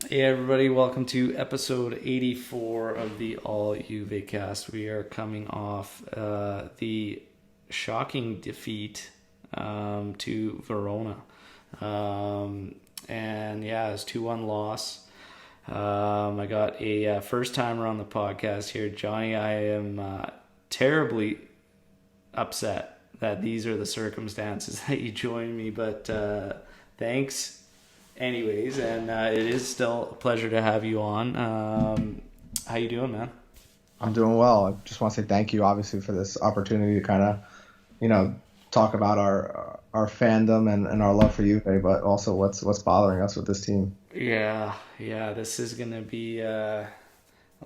Hey everybody, welcome to episode 84 of the All JuveCast. We are coming off the shocking defeat to Verona. And yeah, it's 2-1 loss. I got a first timer on the podcast here. Johnny, I am terribly upset that these are the circumstances that you joined me, but thanks anyways, and it is still a pleasure to have you on. How you doing, man? I'm doing well. I just want to say thank you, obviously, for this opportunity to kind of, you know, talk about our fandom and our love for Juve, but also what's bothering us with this team. Yeah, this is gonna be a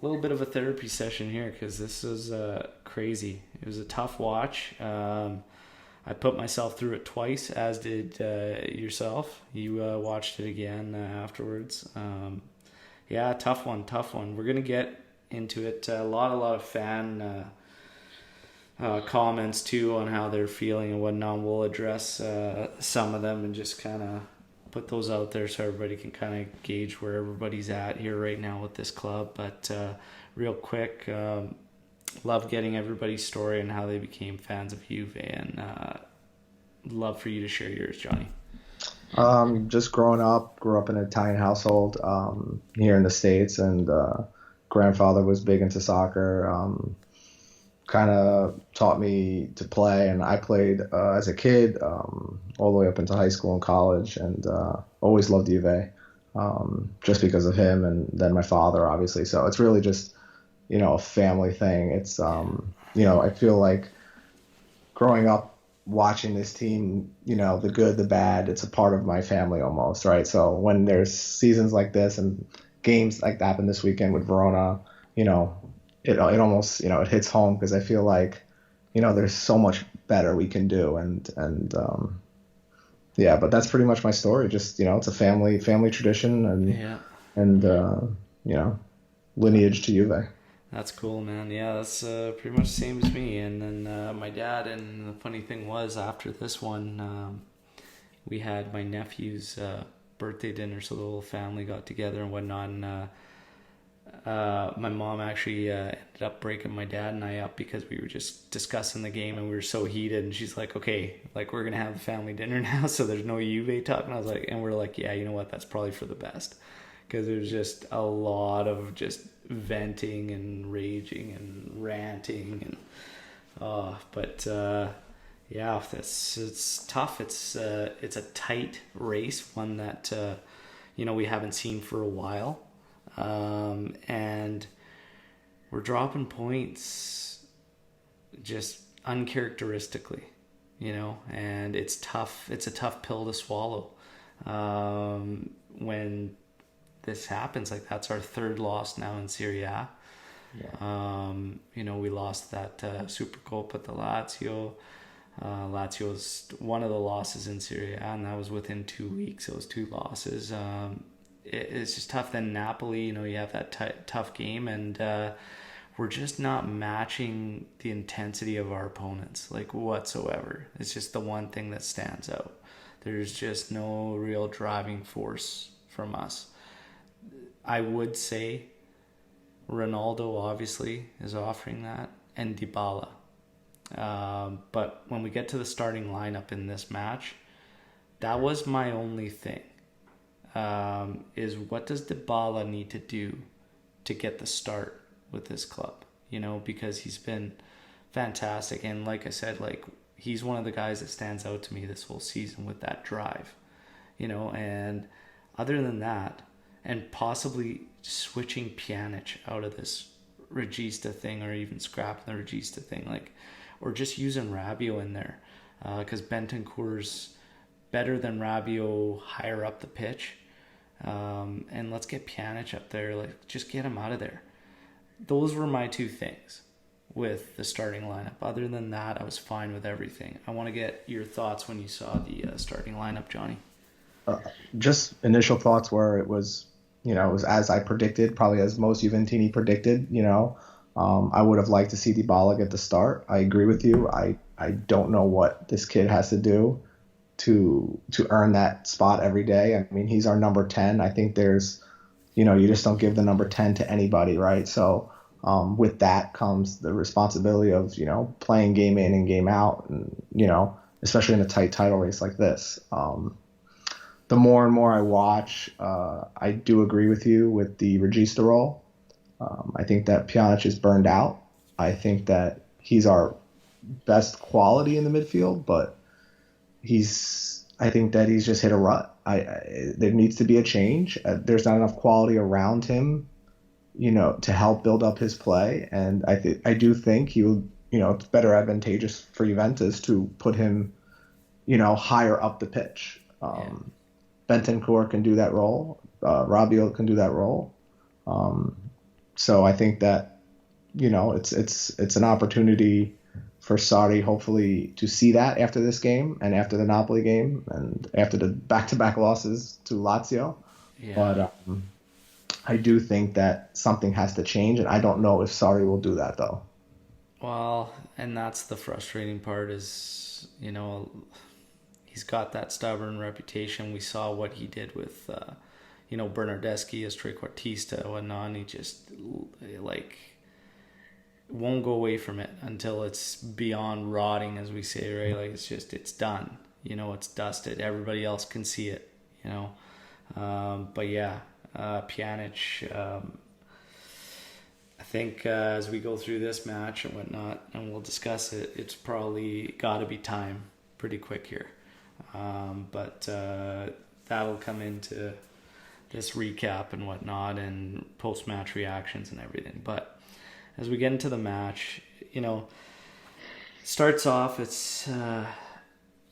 little bit of a therapy session here because this is crazy. It was a tough watch. I put myself through it twice, as did yourself. You watched it again afterwards. Yeah, tough one. We're gonna get into it. A lot of fan comments too on how they're feeling and whatnot. We'll address some of them and just kind of put those out there so everybody can kind of gauge where everybody's at here right now with this club. But real quick, love getting everybody's story and how they became fans of Juve, and love for you to share yours, Johnny. Just grew up in an Italian household here in the States, and grandfather was big into soccer. Kind of taught me to play, and I played as a kid all the way up into high school and college, and always loved Juve just because of him, and then my father, obviously. So it's really just a family thing. It's I feel like growing up watching this team, the good, the bad, it's a part of my family almost, right? So when there's seasons like this and games like that happened this weekend with Verona, it almost it hits home because I feel like there's so much better we can do, and yeah, but that's pretty much my story. Just it's a family tradition, and lineage to Juve. That's cool, man. Yeah, that's pretty much the same as me. And then my dad, and the funny thing was, after this one, we had my nephew's birthday dinner, so the whole family got together and whatnot. And my mom actually ended up breaking my dad and I up because we were just discussing the game and we were so heated. And she's like, okay, like we're going to have the family dinner now, so there's no Juve talk. And I was like, and we're like, yeah, you know what? That's probably for the best. Because there's just a lot of just venting and raging and ranting but yeah, it's tough. It's a tight race, one that we haven't seen for a while, and we're dropping points just uncharacteristically, and it's tough. It's a tough pill to swallow when this happens. Like, that's our third loss now in Serie A. Yeah. We lost that Supercoppa to Lazio. Lazio's one of the losses in Serie A, and that was within 2 weeks. It was 2 losses. It's just tough. Then Napoli, you have that tough game, and we're just not matching the intensity of our opponents, like, whatsoever. It's just the one thing that stands out. There's just no real driving force from us. I would say Ronaldo obviously is offering that, and Dybala. But when we get to the starting lineup in this match, that was my only thing. Is what does Dybala need to do to get the start with this club? Because he's been fantastic, and like I said, like, he's one of the guys that stands out to me this whole season with that drive. And other than that, and possibly switching Pjanic out of this Regista thing, or even scrapping the Regista thing, or just using Rabiot in there, because Bentancur's better than Rabiot higher up the pitch, and let's get Pjanic up there, just get him out of there. Those were my 2 things with the starting lineup. Other than that, I was fine with everything. I want to get your thoughts when you saw the starting lineup, Johnny. Just initial thoughts were it was as I predicted, probably as most Juventini predicted. I would have liked to see Dybala get the start. I agree with you. I don't know what this kid has to do to earn that spot every day. I mean, he's our number 10. I think there's you just don't give the number 10 to anybody, right? So with that comes the responsibility of, playing game in and game out, and, especially in a tight title race like this. The more and more I watch, I do agree with you with the Regista role. I think that Pjanic is burned out. I think that he's our best quality in the midfield, but I think that he's just hit a rut. There needs to be a change. There's not enough quality around him, to help build up his play. And I do think he will, it's better advantageous for Juventus to put him, higher up the pitch. Bentancur can do that role. Rabiot can do that role. So I think that, it's an opportunity for Sarri, hopefully, to see that after this game and after the Napoli game and after the back-to-back losses to Lazio. Yeah. But I do think that something has to change, and I don't know if Sarri will do that, though. Well, and that's the frustrating part is, he's got that stubborn reputation. We saw what he did with, Bernardeschi as trequartista and whatnot, and he just, won't go away from it until it's beyond rotting, as we say, right? Like, it's done. It's dusted. Everybody else can see it, But yeah, Pjanic, I think as we go through this match and whatnot, and we'll discuss it, it's probably got to be time pretty quick here. But that'll come into this recap and whatnot and post-match reactions and everything. But as we get into the match, starts off, it's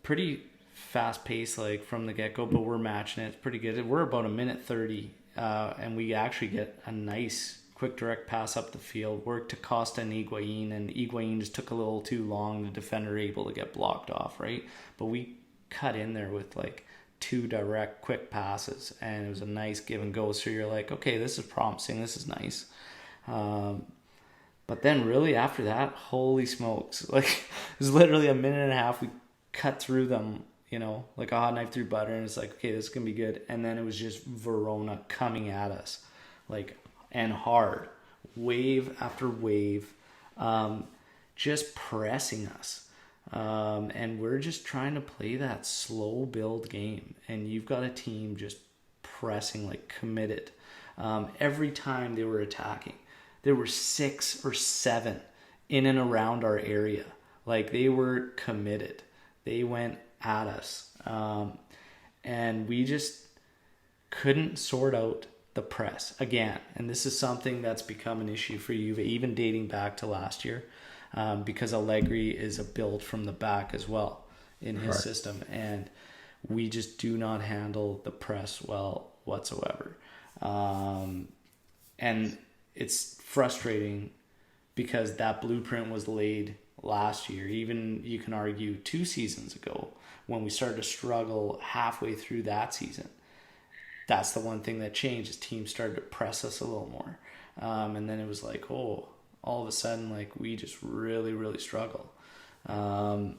pretty fast-paced, like, from the get-go, but we're matching it. It's pretty good. We're about a minute 30, and we actually get a nice quick direct pass up the field, work to Costa and Higuain just took a little too long. The defender able to get blocked off, right? But we cut in there with, like, 2 direct quick passes, and it was a nice give and go. So you're like, okay, this is promising. This is nice. But then really after that, holy smokes. Like, it was literally a minute and a half. We cut through them, like a hot knife through butter. And it's like, okay, this is going to be good. And then it was just Verona coming at us, like, and hard. Wave after wave. Just pressing us. And we're just trying to play that slow build game. And you've got a team just pressing, like, committed. Every time they were attacking. There were 6 or 7 in and around our area. Like, they were committed. They went at us. And we just couldn't sort out the press again. And this is something that's become an issue for Juve, even dating back to last year, because Allegri is a build from the back as well in his system. And we just do not handle the press well whatsoever. And it's frustrating because that blueprint was laid last year. Even, you can argue, 2 seasons ago when we started to struggle halfway through that season. That's the one thing that changed, is teams started to press us a little more. And then it was like, all of a sudden, like, we just really, really struggle. And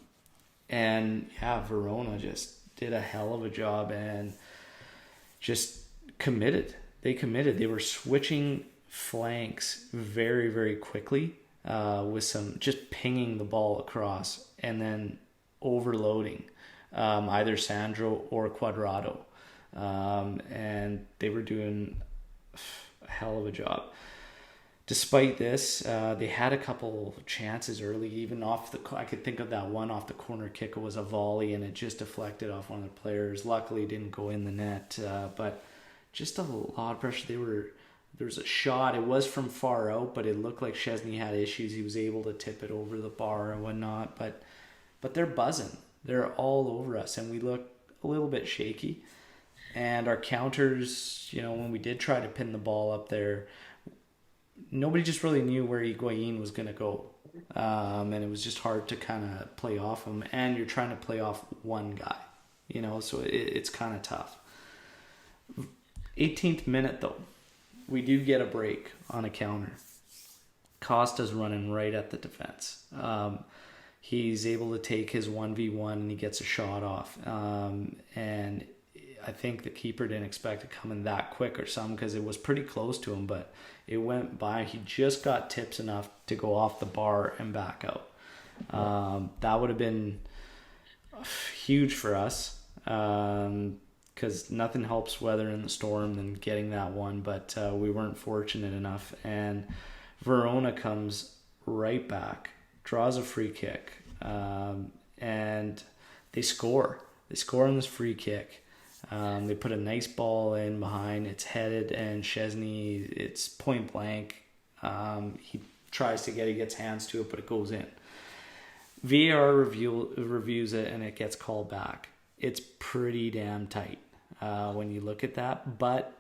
yeah, Verona just did a hell of a job and just committed. They committed. They were switching flanks very, very quickly, with some just pinging the ball across and then overloading either Sandro or Quadrado, and they were doing a hell of a job. Despite this, they had a couple chances early, even off I could think of that one off the corner kick. It was a volley and it just deflected off one of the players. Luckily, it didn't go in the net, but just a lot of pressure. There was a shot. It was from far out, but it looked like Szczesny had issues. He was able to tip it over the bar and whatnot. But they're buzzing. They're all over us, and we look a little bit shaky. And our counters, when we did try to pin the ball up there, nobody just really knew where Higuain was going to go. And it was just hard to kind of play off him. And you're trying to play off one guy, so it's kind of tough. 18th minute, though. We do get a break on a counter. Costa's running right at the defense. He's able to take his 1v1 and he gets a shot off. And I think the keeper didn't expect it coming that quick or something, because it was pretty close to him, but it went by. He just got tips enough to go off the bar and back out. That would have been huge for us, because nothing helps weathering the storm than getting that one, but we weren't fortunate enough. And Verona comes right back, draws a free kick, and they score. They score on this free kick. They put a nice ball in behind. It's headed, and Chesney, it's point blank. He tries to he gets hands to it, but it goes in. VAR reviews it, and it gets called back. It's pretty damn tight when you look at that. But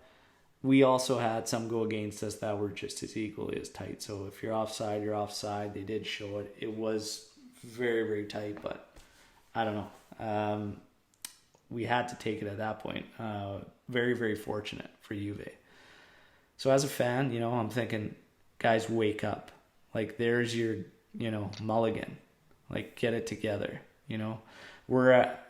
we also had some go against us that were just as equally as tight. So if you're offside, you're offside. They did show it. It was very, very tight, but I don't know. We had to take it at that point. Very, very fortunate for Juve. So as a fan, I'm thinking, guys, wake up. Like, there's your, mulligan. Like, get it together. We're at,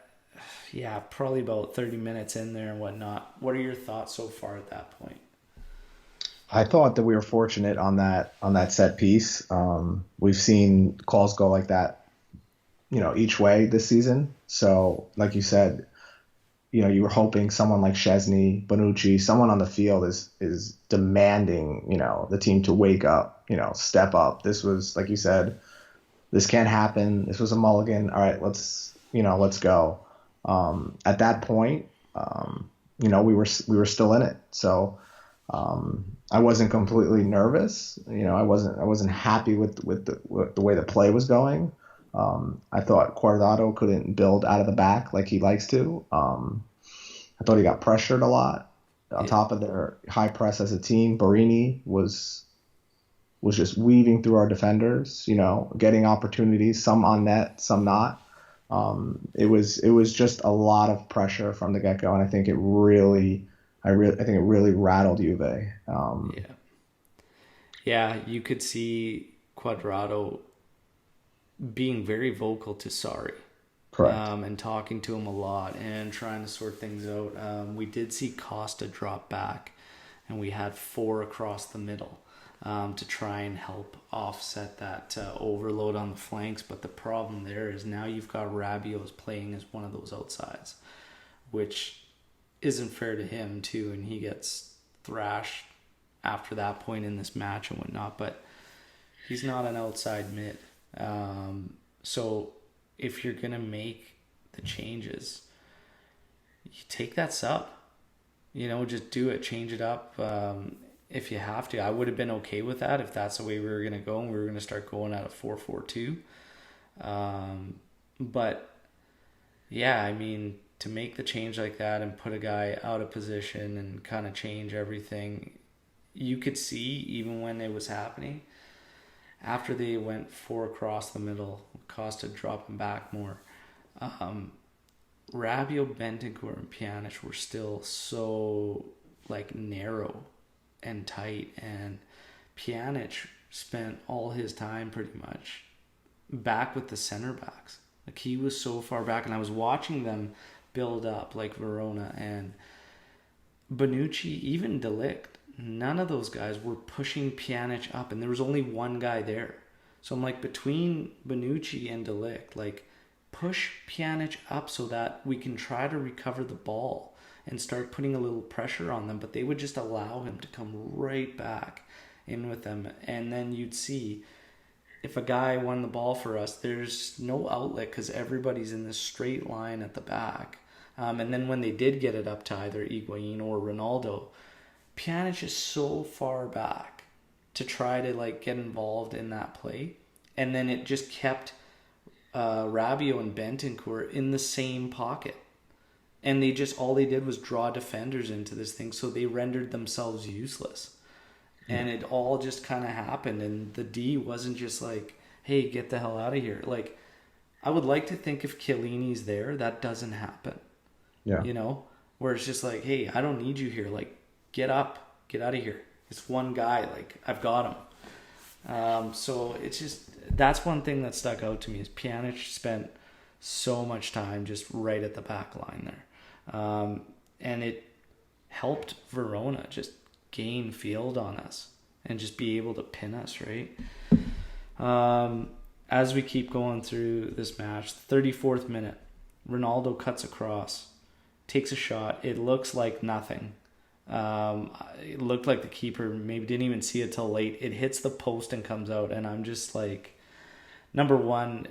probably about 30 minutes in there and whatnot. What are your thoughts so far at that point? I thought that we were fortunate on that set piece. We've seen calls go like that, each way this season. So, like you said, you were hoping someone like Chesney, Bonucci, someone on the field is demanding, the team to wake up, step up. This was, like you said, this can't happen. This was a mulligan. All right, let's go. At that point, we were still in it. So I wasn't completely nervous. I wasn't happy with the way the play was going. I thought Cuadrado couldn't build out of the back like he likes to. I thought he got pressured a lot on top of their high press as a team. Barini was just weaving through our defenders, getting opportunities, some on net, some not. It was just a lot of pressure from the get-go, and I think it really rattled Juve. Yeah, you could see Cuadrado being very vocal to Sarri. Correct. And talking to him a lot and trying to sort things out. We did see Costa drop back, and we had 4 across the middle to try and help offset that overload on the flanks. But the problem there is now you've got Rabiot's playing as one of those outsides, which isn't fair to him too, and he gets thrashed after that point in this match and whatnot. But he's not an outside mid. So if you're going to make the changes, you take that sub. Just do it. Change it up if you have to. I would have been okay with that if that's the way we were going to go and we were going to start going at a 4-4-2. But, yeah, I mean, to make the change like that and put a guy out of position and kind of change everything, you could see even when it was happening, after they went 4 across the middle, Costa dropping back more. Rabiot, Bentancur, and Pjanic were still so narrow and tight, and Pjanic spent all his time pretty much back with the center backs. He was so far back, and I was watching them build up like Verona and Bonucci, even De Ligt. None of those guys were pushing Pjanic up, and there was only one guy there. So I'm between Bonucci and De Ligt, push Pjanic up so that we can try to recover the ball and start putting a little pressure on them. But they would just allow him to come right back in with them. And then you'd see if a guy won the ball for us, there's no outlet because everybody's in this straight line at the back. And then when they did get it up to either Higuain or Ronaldo, Pjanic is so far back to try to get involved in that play, and then it just kept Rabiot and Bentancur in the same pocket, and all they did was draw defenders into this thing, so they rendered themselves useless. And it all just kind of happened, and the D wasn't just hey, get the hell out of here. I would like to think if Chiellini's there, that doesn't happen. Where it's just hey, I don't need you here. Get up, get out of here. It's one guy. I've got him. So it's just, that's one thing that stuck out to me is Pjanic spent so much time just right at the back line there. and it helped Verona just gain field on us and just be able to pin us, right? As we keep going through this match, 34th minute, Ronaldo cuts across, takes a shot. It looks like nothing. It looked like the keeper maybe didn't even see it till late. It hits the post and comes out, and I'm just like, number one,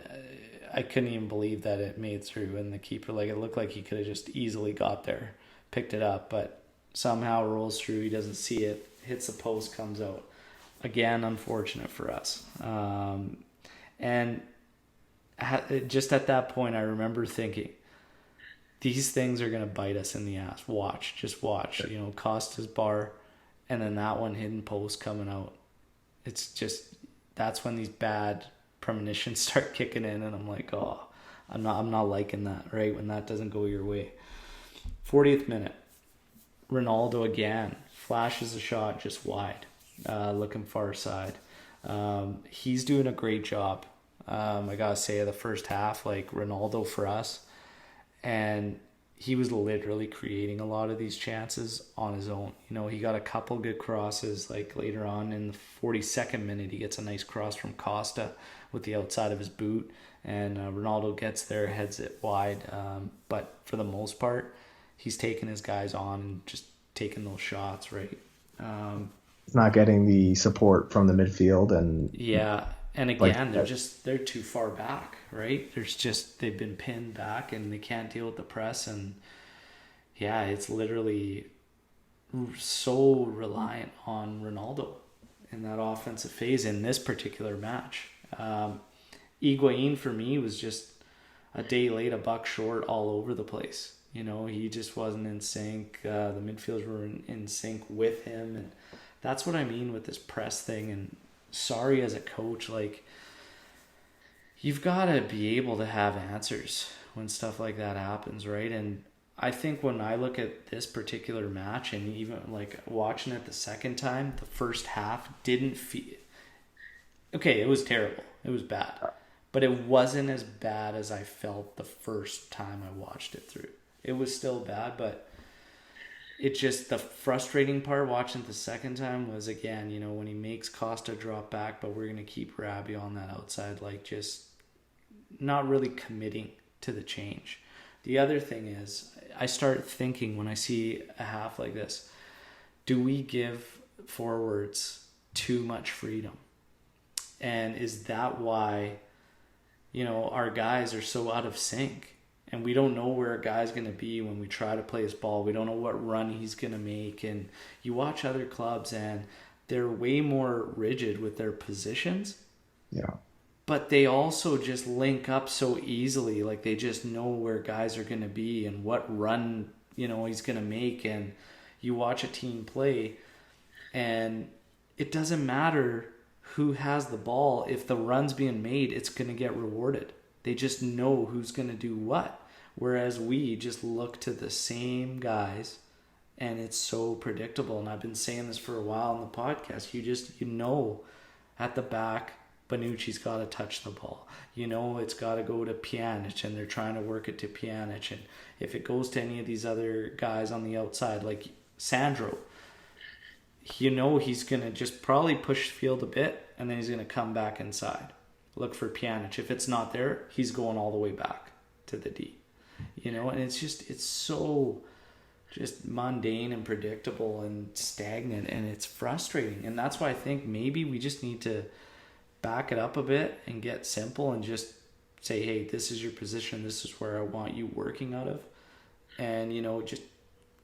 I couldn't even believe that it made through, and the keeper, like, it looked like he could have just easily got there, picked it up, but somehow rolls through. He doesn't see it, hits the post, comes out. Again, unfortunate for us. And just at that point, I remember thinking, these things are going to bite us in the ass. Just watch. You know, Costa's bar, and then that one hidden post coming out. It's just, that's when these bad premonitions start kicking in, and I'm like, oh, I'm not liking that, right? When that doesn't go your way. 40th minute, Ronaldo again flashes a shot just wide, looking far side. He's doing a great job. I gotta say, the first half, like, Ronaldo for us, and he was literally creating a lot of these chances on his own. You know, he got a couple good crosses, like later on in the 42nd minute, he gets a nice cross from Costa with the outside of his boot, and Ronaldo gets there, heads it wide. But for the most part, he's taking his guys on and just taking those shots, right? He's not getting the support from the midfield, and yeah. And again, they're too far back, right? They've been pinned back and they can't deal with the press. And yeah, it's literally so reliant on Ronaldo in that offensive phase in this particular match. Higuain for me was just a day late, a buck short all over the place. You know, he just wasn't in sync. The midfielders were in sync with him. And that's what I mean with this press thing. And sorry, as a coach, like, you've got to be able to have answers when stuff like that happens, right? And I think when I look at this particular match, and even like watching it the second time, the first half didn't feel okay. It was terrible, it was bad, but it wasn't as bad as I felt the first time I watched it through. It was still bad, but it just, the frustrating part watching it the second time was, again, you know, when he makes Costa drop back, but we're going to keep Rabi on that outside, like, just not really committing to the change. The other thing is, I start thinking when I see a half like this, do we give forwards too much freedom? And is that why, you know, our guys are so out of sync? And we don't know where a guy's going to be when we try to play his ball. We don't know what run he's going to make. And you watch other clubs and they're way more rigid with their positions. Yeah. But they also just link up so easily. Like, they just know where guys are going to be and what run, you know, he's going to make. And you watch a team play and it doesn't matter who has the ball. If the run's being made, it's going to get rewarded. They just know who's going to do what. Whereas we just look to the same guys and it's so predictable. And I've been saying this for a while on the podcast. You know, at the back, Bonucci's got to touch the ball. You know, it's got to go to Pjanic, and they're trying to work it to Pjanic. And if it goes to any of these other guys on the outside, like Sandro, you know he's going to just probably push the field a bit, and then he's going to come back inside. Look for Pjanic. If it's not there, he's going all the way back to the D. You know, and it's so just mundane and predictable and stagnant, and it's frustrating. And that's why I think maybe we just need to back it up a bit and get simple and just say, hey, this is your position. This is where I want you working out of. And, you know, just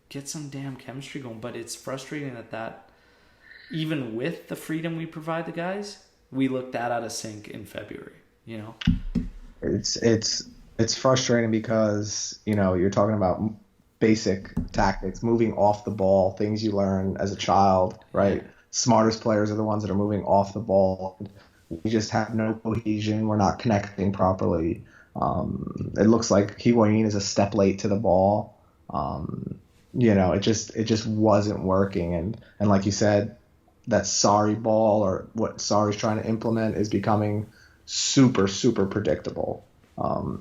get some damn chemistry going. But it's frustrating that even with the freedom we provide the guys, we look that out of sync in February, you know? It's frustrating because, you know, you're talking about basic tactics, moving off the ball, things you learn as a child, right? Yeah. Smartest players are the ones that are moving off the ball. We just have no cohesion. We're not connecting properly. It looks like Higuain is a step late to the ball. You know, it just wasn't working. And like you said, that Sarri ball, or what Sarri's trying to implement, is becoming super, super predictable.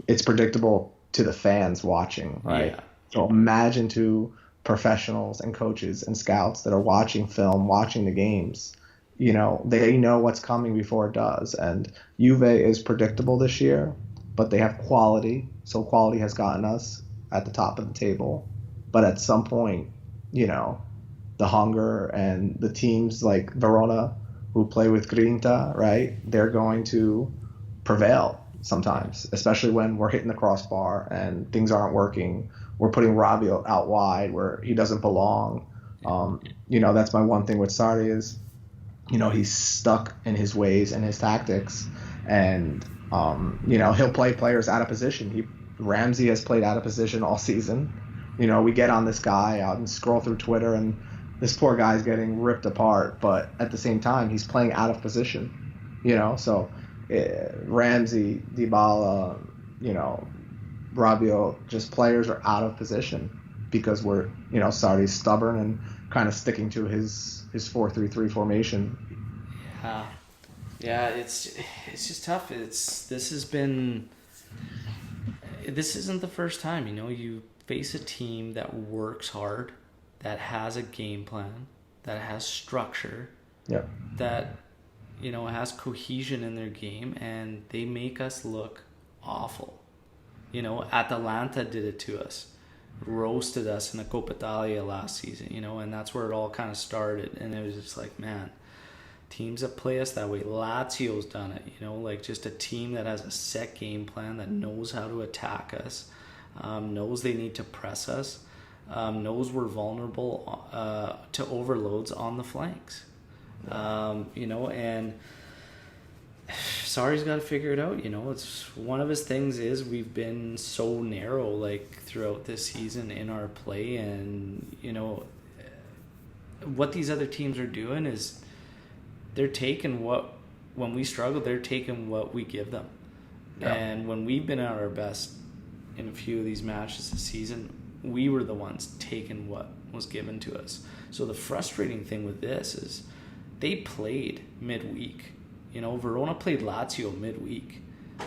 It's predictable to the fans watching, right? Yeah. So imagine to professionals and coaches and scouts that are watching film, watching the games. They know what's coming before it does. And Juve is predictable this year, but they have quality. So quality has gotten us at the top of the table. But at some point, the hunger and the teams like Verona, who play with Grinta, right? They're going to prevail sometimes, especially when we're hitting the crossbar and things aren't working. We're putting Rabiot out wide where he doesn't belong. That's my one thing with Sarri is, he's stuck in his ways and his tactics, and he'll play players out of position. Ramsey has played out of position all season. We get on this guy out and scroll through Twitter, and this poor guy's getting ripped apart, but at the same time, he's playing out of position. So Ramsey, Dybala, Rabiot, just players are out of position because we're, Sarri's stubborn and kind of sticking to his 4-3-3 formation. Yeah, it's just tough. This isn't the first time, you face a team that works hard, that has a game plan, that has structure, that has cohesion in their game, and they make us look awful. Atalanta did it to us, roasted us in the Coppa Italia last season, and that's where it all kind of started. And it was just like, man, teams that play us that way. Lazio's done it, just a team that has a set game plan, that knows how to attack us, knows they need to press us, knows we're vulnerable to overloads on the flanks. And Sarri's got to figure it out. It's one of his things is we've been so narrow throughout this season in our play, and what these other teams are doing is they're taking when we struggle, they're taking what we give them. And when we've been at our best in a few of these matches this season, we were the ones taking what was given to us. So the frustrating thing with this is they played midweek. Verona played Lazio midweek.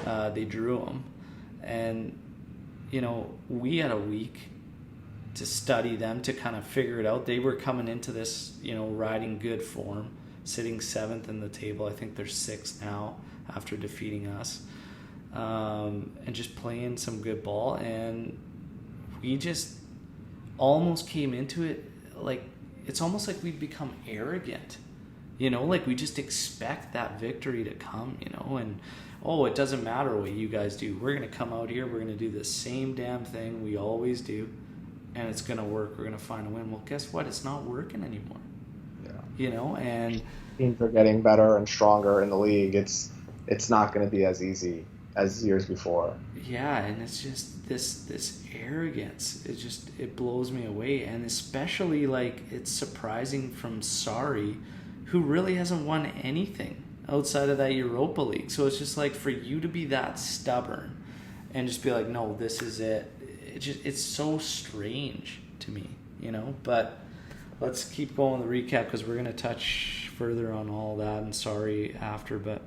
They drew them. And, we had a week to study them, to kind of figure it out. They were coming into this, riding good form, sitting 7th in the table. I think they're 6th now after defeating us. And just playing some good ball. And we just almost came into it it's almost like we've become arrogant. We just expect that victory to come, and, it doesn't matter what you guys do. We're going to come out here, we're going to do the same damn thing we always do, and it's going to work. We're going to find a win. Well, guess what? It's not working anymore. And teams are getting better and stronger in the league. It's not going to be as easy as years before. Yeah, and it's just this arrogance. It blows me away, and especially it's surprising from Sarri, who really hasn't won anything outside of that Europa League. So it's just for you to be that stubborn and just be like, no, this is it. It's so strange to me, But let's keep going with the recap, because we're going to touch further on all that and Sarri after. But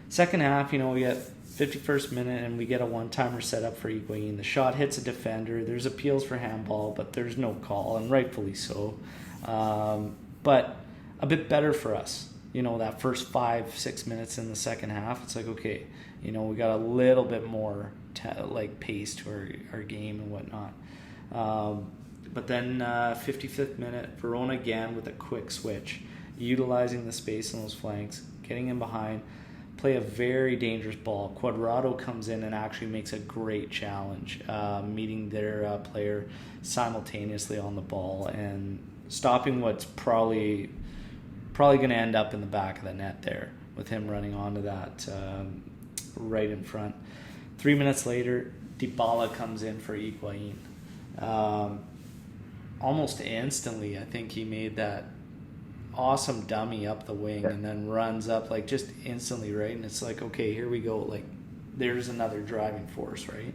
second half, we get 51st minute and we get a one-timer set up for Higuain. The shot hits a defender. There's appeals for handball, but there's no call, and rightfully so. But a bit better for us. That first 5-6 minutes in the second half, it's okay, we got a little bit more pace to our game and whatnot. But then 55th minute, Verona again with a quick switch, utilizing the space on those flanks, getting in behind, play a very dangerous ball. Cuadrado comes in and actually makes a great challenge, meeting their player simultaneously on the ball and stopping what's probably going to end up in the back of the net there, with him running onto that right in front. 3 minutes later, Dybala comes in for Higuain. Almost instantly, I think he made that awesome dummy up the wing and then runs up just instantly, right? And it's okay, here we go. There's another driving force, right?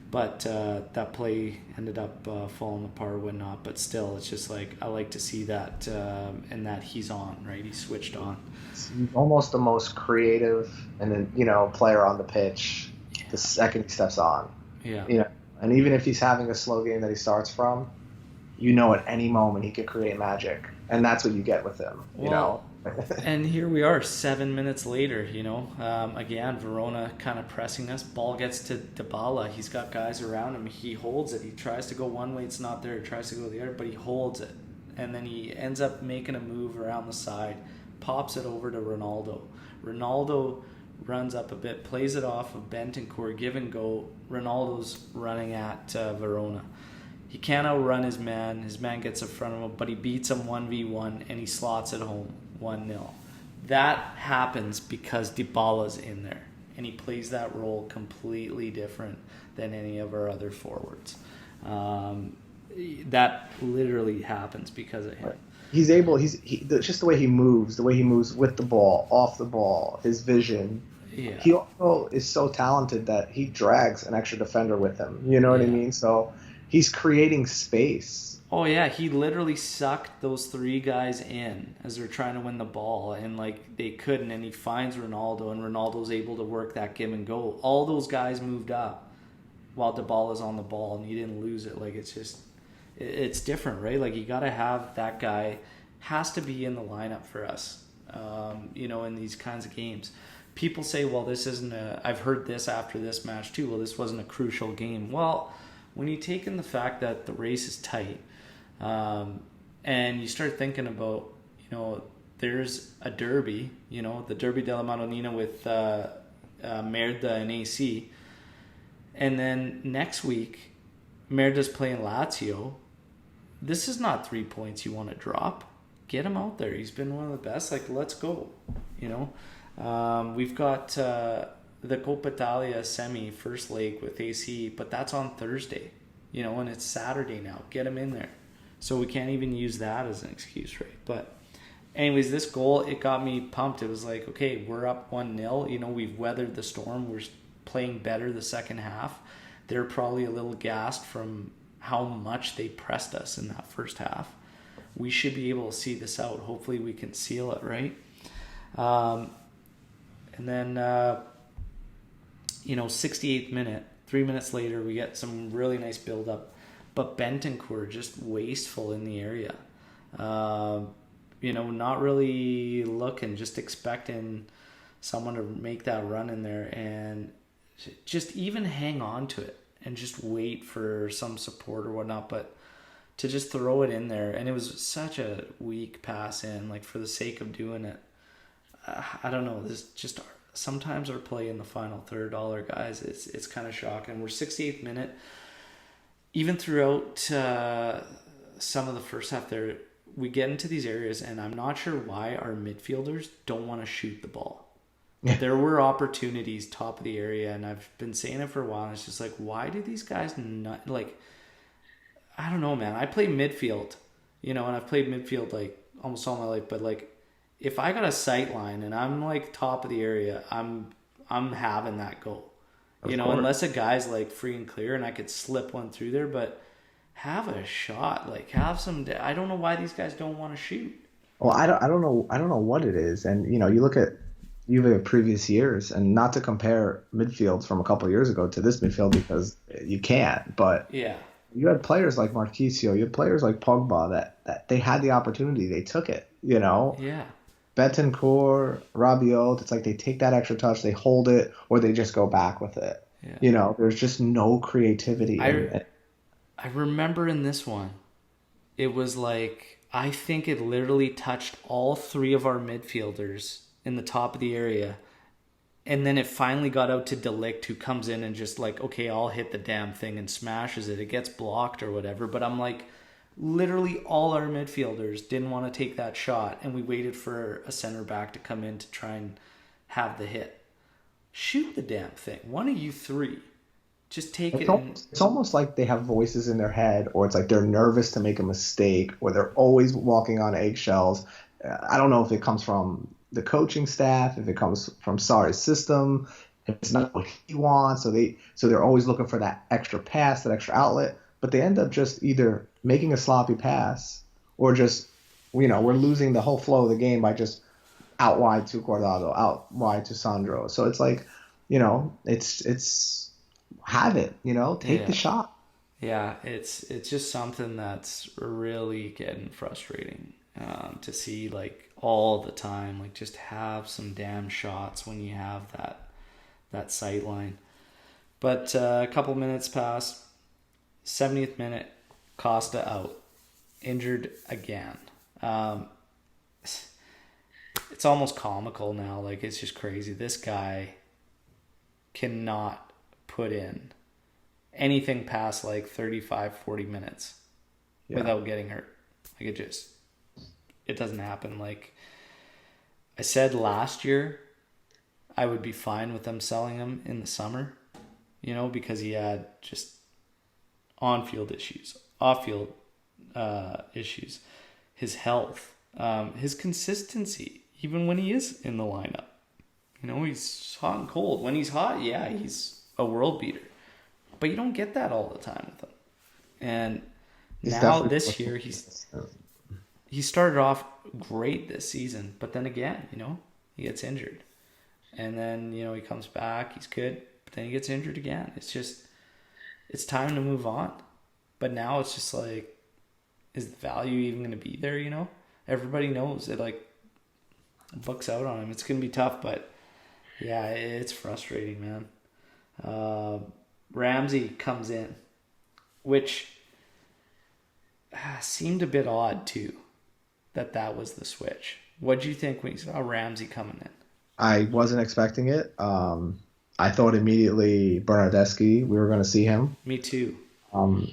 But that play ended up falling apart or whatnot. But still, it's just I like to see that and that he's on, right? He's switched on. He's almost the most creative and then player on the pitch the second he steps on. Yeah. And even if he's having a slow game that he starts from, you know at any moment he could create magic, and that's what you get with him. You know. Well, and here we are 7 minutes later, again, Verona kind of pressing us. Ball gets to Dybala. He's got guys around him. He holds it. He tries to go one way. It's not there. He tries to go the other, but he holds it. And then he ends up making a move around the side, pops it over to Ronaldo. Ronaldo runs up a bit, plays it off of Bentancur, give and go. Ronaldo's running at Verona. He can't outrun his man. His man gets in front of him, but he beats him 1v1 and he slots it home 1-0. That happens because Dybala's in there and he plays that role completely different than any of our other forwards. That literally happens because of him. He's just the way he moves with the ball, off the ball, his vision. Yeah. He also is so talented that he drags an extra defender with him. You know what I mean? So he's creating space. Oh yeah, he literally sucked those three guys in as they're trying to win the ball, and like they couldn't, and he finds Ronaldo, and Ronaldo's able to work that give and go. All those guys moved up while Dybala's on the ball, and he didn't lose it. Like it's different, right? Like you got to have that guy has to be in the lineup for us, in these kinds of games. People say, well, this isn't I've heard this after this match too. Well, this wasn't a crucial game. Well, when you take in the fact that the race is tight, and you start thinking about, there's a derby, the Derby della Madonnina with Merda and AC, and then next week, Merda's playing Lazio. This is not 3 points you want to drop. Get him out there. He's been one of the best. Like, let's go. We've got the Coppa Italia semi first leg with AC, but that's on Thursday, and it's Saturday now. Get him in there. So we can't even use that as an excuse, right? But anyways, this goal, it got me pumped. It was like, okay, we're up 1-0. We've weathered the storm. We're playing better the second half. They're probably a little gassed from how much they pressed us in that first half. We should be able to see this out. Hopefully we can seal it, right? And then, 68th minute, 3 minutes later, we get some really nice build-up. But Bentancur just wasteful in the area. Not really looking, just expecting someone to make that run in there and just even hang on to it and just wait for some support or whatnot. But to just throw it in there, and it was such a weak pass in, like for the sake of doing it. I don't know. This just sometimes our play in the final third, all our guys, it's kind of shocking. We're 68th minute. Even throughout some of the first half there, we get into these areas, and I'm not sure why our midfielders don't want to shoot the ball. There were opportunities top of the area, and I've been saying it for a while, and it's just like, why do these guys not, like, I don't know, man. I play midfield, and I've played midfield, like, almost all my life, but, like, if I got a sight line and I'm, like, top of the area, I'm having that goal. Unless a guy's, like, free and clear and I could slip one through there, but have a shot. Like, have some... I don't know why these guys don't want to shoot. Well, I don't know what it is. And, you look at Juve previous years, and not to compare midfields from a couple of years ago to this midfield because you can't, but yeah, you had players like Marquisio, you had players like Pogba that they had the opportunity, they took it, Yeah. Bentancur, Rabiot, it's like they take that extra touch, they hold it, or they just go back with it. Yeah. There's just no creativity. I remember in this one, it was like, I think it literally touched all three of our midfielders in the top of the area. And then it finally got out to De Ligt, who comes in and just like, okay, I'll hit the damn thing, and smashes it. It gets blocked or whatever. But I'm like, literally all our midfielders didn't want to take that shot, and we waited for a center back to come in to try and have the hit. Shoot the damn thing. One of you three. Just take it. It's almost like they have voices in their head, or it's like they're nervous to make a mistake, or they're always walking on eggshells. I don't know if it comes from the coaching staff, if it comes from Sarri's system, if it's not what he wants, so they're always looking for that extra pass, that extra outlet, but they end up just either making a sloppy pass or just, we're losing the whole flow of the game by just out wide to Guardado, out wide to Sandro. So it's like, it's have it, take the shot. Yeah, it's just something that's really getting frustrating to see like all the time. Like just have some damn shots when you have that sight line. But a couple minutes passed. 70th minute, Costa out, injured again. It's almost comical now. Like it's just crazy. This guy cannot put in anything past like 35, 40 minutes without getting hurt. Like it doesn't happen. Like I said last year, I would be fine with them selling him in the summer, because he had just on-field issues, off-field issues, his health, his consistency, even when he is in the lineup. He's hot and cold. When he's hot, yeah, he's a world beater. But you don't get that all the time with him. And now this year, he started off great this season. But then again, he gets injured. And then, he comes back, he's good. But then he gets injured again. It's time to move on. But now it's just like, is the value even going to be there, Everybody knows it, like, books out on him. It's going to be tough, but yeah, it's frustrating, man. Ramsey comes in, which seemed a bit odd too, that was the switch. What did you think when you saw Ramsey coming in? I wasn't expecting it. I thought immediately Bernardeschi, we were going to see him. Me too.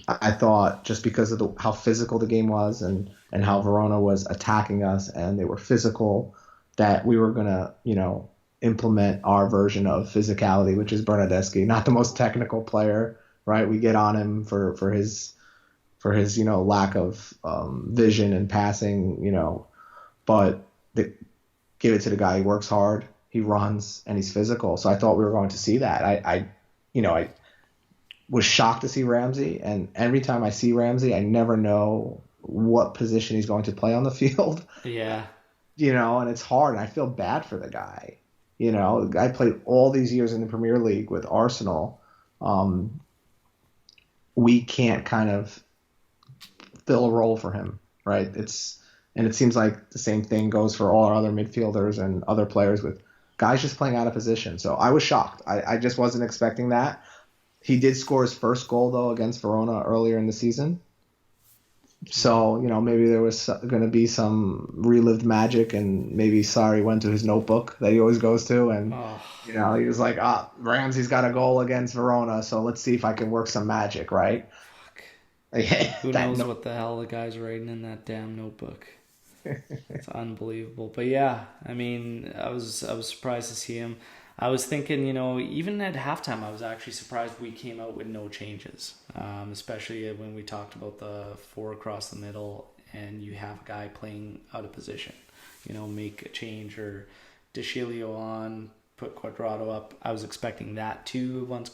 I thought just because of how physical the game was and how Verona was attacking us and they were physical, that we were going to, implement our version of physicality, which is Bernardeschi, not the most technical player, right? We get on him for his lack of vision and passing, but give it to the guy. He works hard, he runs, and he's physical. So I thought we were going to see that. I was shocked to see Ramsey, and every time I see Ramsey, I never know what position he's going to play on the field. Yeah. And it's hard, and I feel bad for the guy. The guy played all these years in the Premier League with Arsenal. We can't kind of fill a role for him, right? And it seems like the same thing goes for all our other midfielders and other players with guys just playing out of position. So I was shocked. I just wasn't expecting that. He did score his first goal, though, against Verona earlier in the season. So, maybe there was going to be some relived magic, and maybe Sarri went to his notebook that he always goes to, and, he was like, Ramsey's got a goal against Verona, so let's see if I can work some magic, right? Fuck. Who knows what the hell the guy's writing in that damn notebook. It's unbelievable. But yeah, I mean, I was surprised to see him. I was thinking, even at halftime, I was actually surprised we came out with no changes, especially when we talked about the 4 across the middle and you have a guy playing out of position, make a change or DeCilio on, put Quadrado up. I was expecting that too once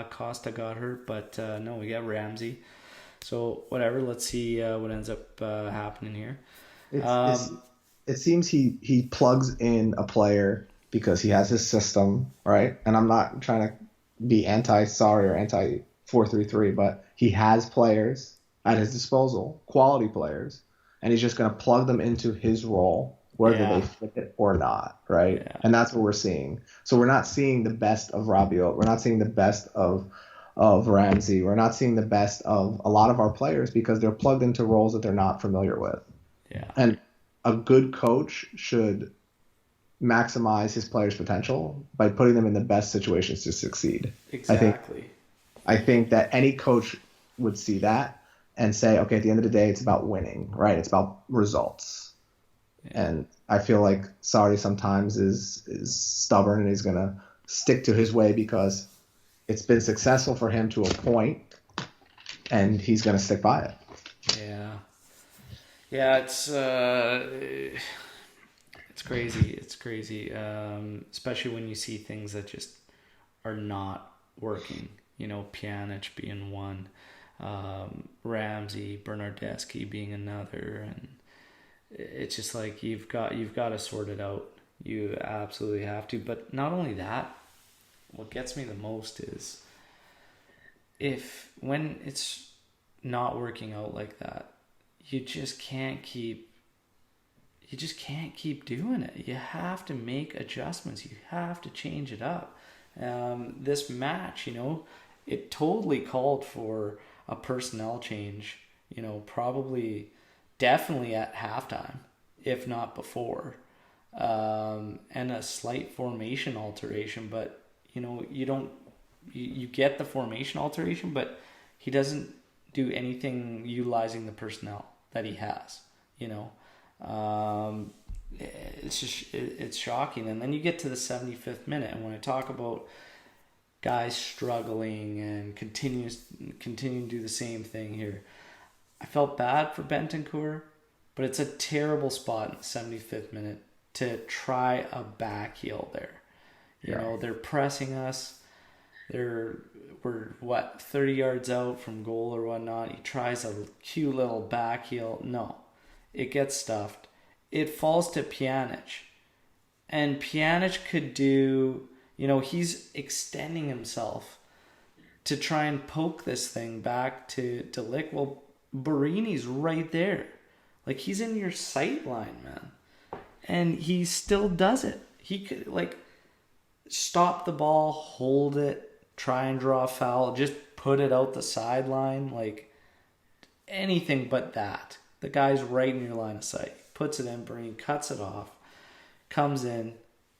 Costa got hurt, but no, we got Ramsey. So whatever, let's see what ends up happening here. It seems he plugs in a player because he has his system, right? And I'm not trying to be anti-Sarri or anti-4-3-3, but he has players at his disposal, quality players, and he's just going to plug them into his role, whether they fit it or not, right? Yeah. And that's what we're seeing. So we're not seeing the best of Rabiot. We're not seeing the best of Ramsey. We're not seeing the best of a lot of our players because they're plugged into roles that they're not familiar with. Yeah. And a good coach should maximize his players' potential by putting them in the best situations to succeed. Exactly. I think that any coach would see that and say, okay, at the end of the day, it's about winning, right? It's about results. Yeah. And I feel like Sarri sometimes is stubborn and he's going to stick to his way because it's been successful for him to a point and he's going to stick by it. Yeah. Yeah, it's crazy. It's crazy, especially when you see things that just are not working. Pjanic being one, Ramsey, Bernardeschi being another, and it's just like you've got to sort it out. You absolutely have to. But not only that, what gets me the most is when it's not working out like that, you just can't keep doing it. You have to make adjustments. You have to change it up. This match, it totally called for a personnel change, definitely at halftime, if not before, and a slight formation alteration. But, you get the formation alteration, but he doesn't do anything utilizing the personnel that he has, it's shocking. And then you get to the 75th minute, and when I talk about guys struggling and continuing to do the same thing here, I felt bad for Bentancur, but it's a terrible spot in the 75th minute to try a back heel there. They're pressing us. We're 30 yards out from goal or whatnot. He tries a cute little back heel. No, it gets stuffed. It falls to Pjanic, and Pjanic could do, he's extending himself to try and poke this thing back to Lick. Well, Barini's right there. Like, he's in your sight line, man. And he still does it. He could, stop the ball, hold it, try and draw a foul, just put it out the sideline, anything but that. The guy's right in your line of sight. Puts it in, Barini cuts it off, comes in,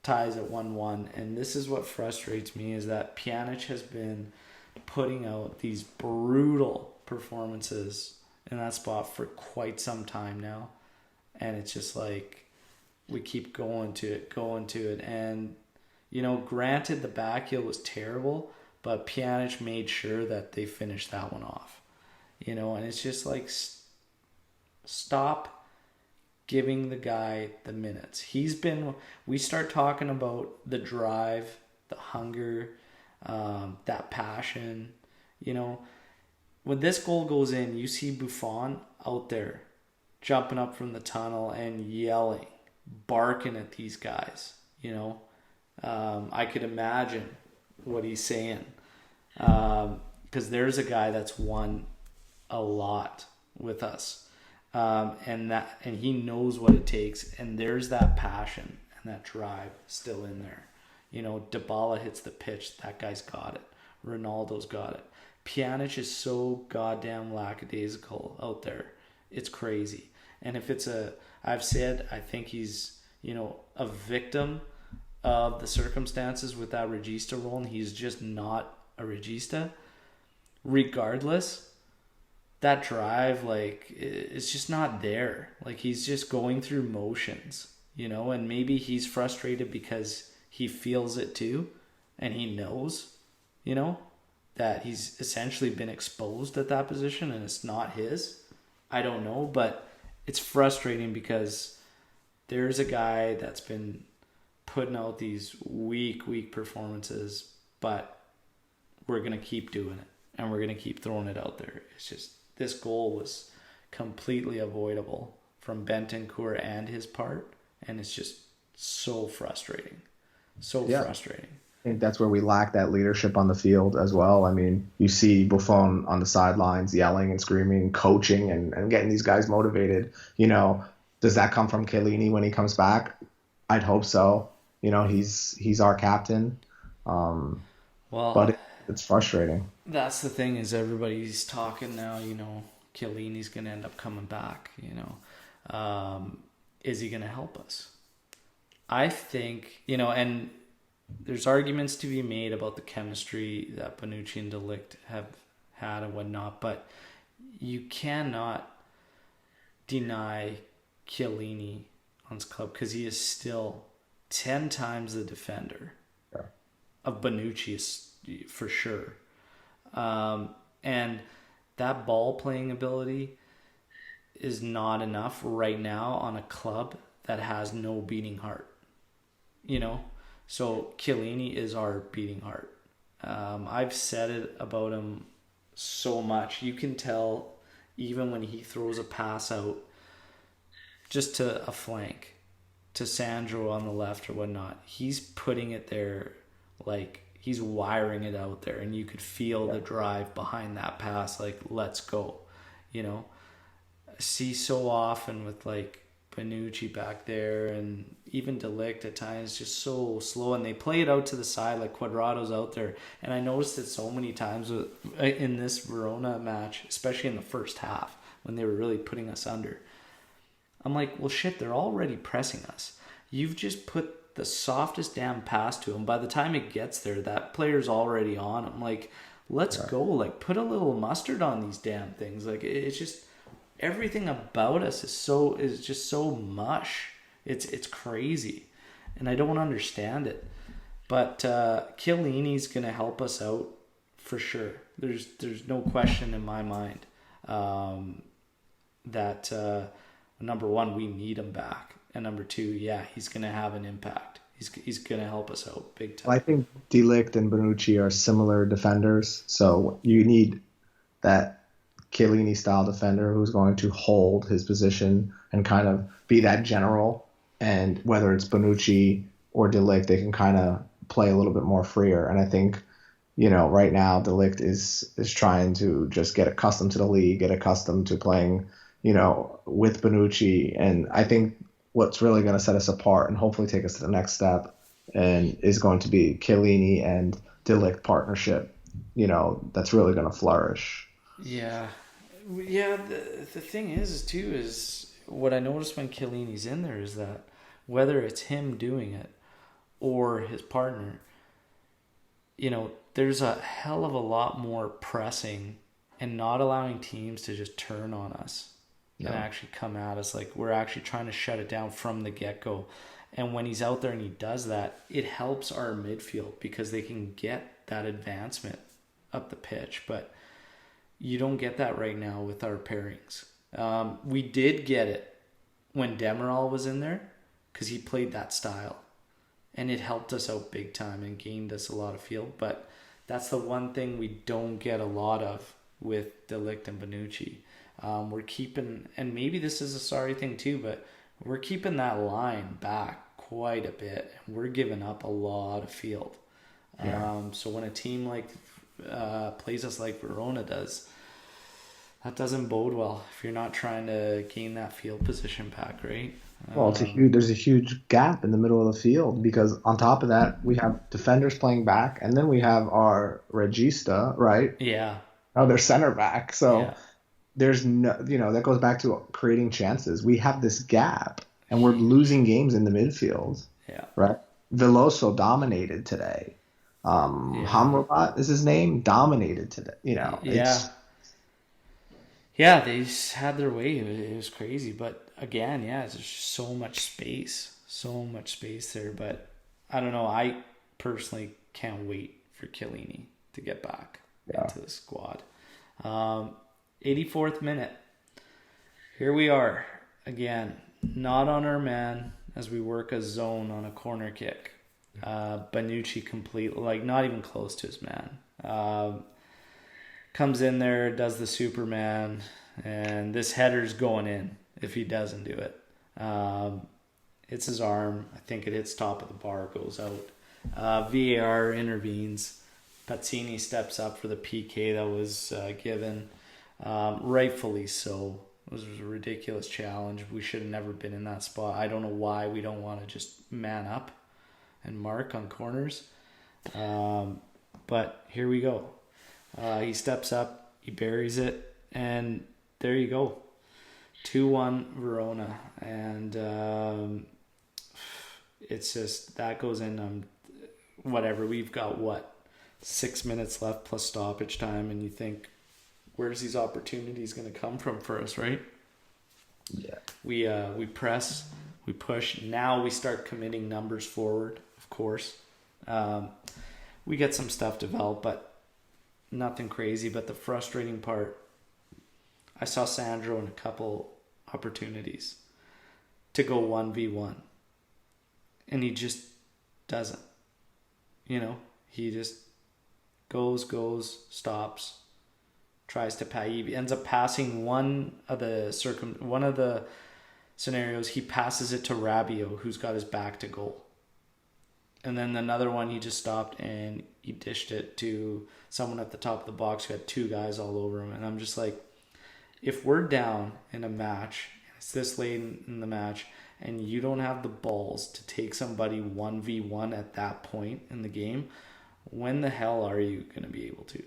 ties at 1-1. And this is what frustrates me, is that Pjanic has been putting out these brutal performances in that spot for quite some time now. And it's just we keep going to it. And, granted, the back heel was terrible, but Pjanic made sure that they finished that one off. And it's just stop giving the guy the minutes. We start talking about the drive, the hunger, that passion. When this goal goes in, you see Buffon out there jumping up from the tunnel and yelling, barking at these guys. I could imagine what he's saying, because there's a guy that's won a lot with us, and he knows what it takes, and there's that passion and that drive still in there. Dybala hits the pitch, that guy's got it. Ronaldo's got it. Pjanic is so goddamn lackadaisical out there, it's crazy. And if I've said I think he's a victim of the circumstances with that regista role, and he's just not a regista. Regardless, that drive, it's just not there. He's just going through motions, and maybe he's frustrated because he feels it too, and he knows, that he's essentially been exposed at that position and it's not his. I don't know, but it's frustrating because there's a guy that's been putting out these weak performances, but we're going to keep doing it and we're going to keep throwing it out there. It's just, this goal was completely avoidable from Bentancur and his part, and it's just so frustrating. Frustrating. I think that's where we lack that leadership on the field as well. I mean, you see Buffon on the sidelines yelling and screaming, coaching and getting these guys motivated. Does that come from Chiellini when he comes back? I'd hope so. He's our captain. But it's frustrating. That's the thing, is everybody's talking now, Chiellini's going to end up coming back, is he going to help us? I think, and there's arguments to be made about the chemistry that Bonucci and De Ligt have had and whatnot, but you cannot deny Chiellini on his club, because he is still 10 times the defender of Bonucci, for sure. And that ball playing ability is not enough right now on a club that has no beating heart. So Chiellini is our beating heart. I've said it about him so much. You can tell even when he throws a pass out just to a flank, to Sandro on the left or whatnot, he's putting it there, he's wiring it out there, and you could feel the drive behind that pass, let's go. you know, see so often with like Bonucci back there and even De Ligt at times just so slow, and they play it out to the side like Cuadrado's out there. And I noticed it so many times in this Verona match, especially in the first half when they were really putting us under. I'm like, well, shit, they're already pressing us. You've just put the softest damn pass to him. By the time it gets there, that player's already on him. Like, let's go. Like, put a little mustard on these damn things. Like, it's just everything about us is just so mush. It's crazy, and I don't understand it. But Chiellini's gonna help us out for sure. There's no question in my mind that number one, we need him back, and number two, yeah, he's gonna have an impact. He's gonna help us out big time. Well, I think De Ligt and Bonucci are similar defenders, so you need that Chiellini style defender who's going to hold his position and kind of be that general. And whether it's Bonucci or De Ligt, they can kind of play a little bit more freer. And I think, right now De Ligt is trying to just get accustomed to the league, get accustomed to playing, with Bonucci. And I think what's really going to set us apart and hopefully take us to the next step and is going to be Chiellini and De Ligt partnership, that's really going to flourish. Yeah. The thing is what I noticed when Chiellini's in there is that whether it's him doing it or his partner, there's a hell of a lot more pressing and not allowing teams to just turn on us and actually come at us. Like, we're actually trying to shut it down from the get-go. And when he's out there and he does that, it helps our midfield because they can get that advancement up the pitch. But you don't get that right now with our pairings. We did get it when Demiral was in there because he played that style. And it helped us out big time and gained us a lot of field. But that's the one thing we don't get a lot of with De Ligt and Bonucci. We're keeping, and maybe this is a sorry thing too, but we're keeping that line back quite a bit. We're giving up a lot of field. So when a team like plays us like Verona does, that doesn't bode well if you're not trying to gain that field position back, right? Well, there's a huge gap in the middle of the field because on top of that, we have defenders playing back, and then we have our regista, right? Yeah. Oh, they're center back. So there's no, that goes back to creating chances. We have this gap, and we're losing games in the midfield. Yeah. Right? Veloso dominated today. Hamrabat is his name. Dominated today. Yeah, they just had their way. It was crazy. But again, there's just so much space there. But I don't know. I personally can't wait for Chiellini to get back into the squad. 84th minute. Here we are again, not on our man as we work a zone on a corner kick. Bonucci completely, not even close to his man. Comes in there, does the Superman, and this header's going in if he doesn't do it. Hits his arm. I think it hits top of the bar, goes out. VAR intervenes. Pazzini steps up for the PK that was given. Rightfully so. It was a ridiculous challenge. We should have never been in that spot. I don't know why we don't want to just man up and mark on corners. But here we go. He steps up, he buries it, and there you go. 2-1 Verona. And it's just, that goes in whatever. We've got, 6 minutes left plus stoppage time, and you think, where's these opportunities going to come from for us, right? Yeah. We press, we push. Now we start committing numbers forward, of course. We get some stuff developed, but nothing crazy. But the frustrating part, I saw Sandro in a couple opportunities to go 1v1, and he just doesn't. He just goes, stops, tries to pass. He ends up passing one of the scenarios. He passes it to Rabiot, who's got his back to goal. And then another one, he just stopped and he dished it to someone at the top of the box who had two guys all over him. And I'm just like, if we're down in a match, it's this late in the match, and you don't have the balls to take somebody 1v1 at that point in the game, when the hell are you going to be able to?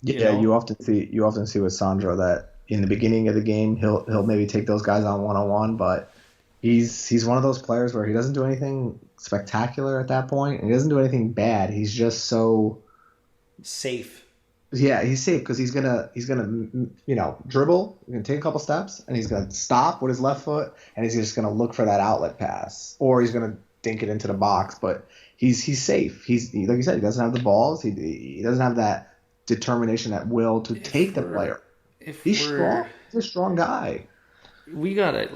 Yeah, you often see with Sandro that in the beginning of the game he'll maybe take those guys on one on one, but he's one of those players where he doesn't do anything spectacular at that point, and he doesn't do anything bad. He's just so safe. Yeah, he's safe because he's gonna dribble, he's gonna take a couple steps, and he's gonna stop with his left foot, and he's just gonna look for that outlet pass, or he's gonna dink it into the box. But he's safe. Like you said, he doesn't have the balls. He doesn't have that determination, that will to take the player. He's strong. He's a strong guy. We gotta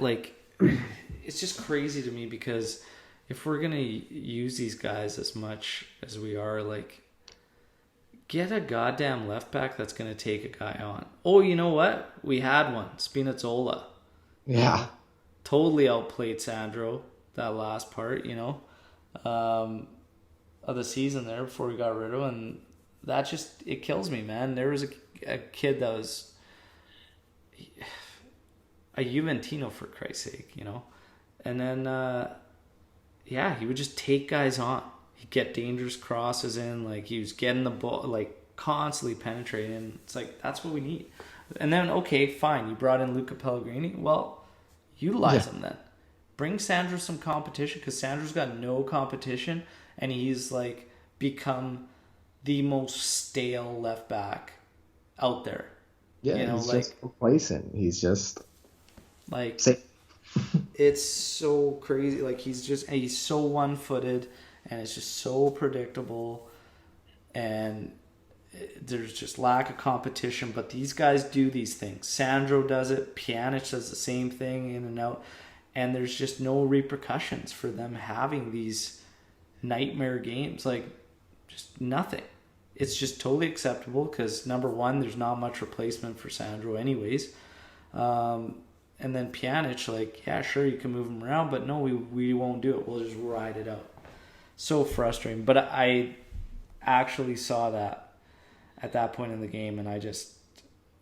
it's just crazy to me because if we're gonna use these guys as much as we are, get a goddamn left back that's gonna take a guy on. Oh, you know what? We had one, Spinazzola. Yeah, totally outplayed Sandro that last part, of the season there before we got rid of him, and that it kills me, man. There was a kid that was a Juventino, for Christ's sake, and then he would just take guys on. He'd get dangerous crosses in, he was getting the ball, constantly penetrating. It's that's what we need. And then, okay, fine, you brought in Luca Pellegrini. Well, utilize him then. Bring Sandro some competition, because Sandro's got no competition, and he's become the most stale left back out there. Yeah, he's just complacent. He's just safe. It's so crazy. He's so one-footed, and it's just so predictable, and there's just lack of competition. But these guys do these things. Sandro does it. Pjanic does the same thing, in and out, and there's just no repercussions for them having these nightmare games. Just nothing. It's just totally acceptable because, number one, there's not much replacement for Sandro anyways. And then Pjanic, sure, you can move him around, but no, we won't do it. We'll just ride it out. So frustrating. But I actually saw that at that point in the game, and I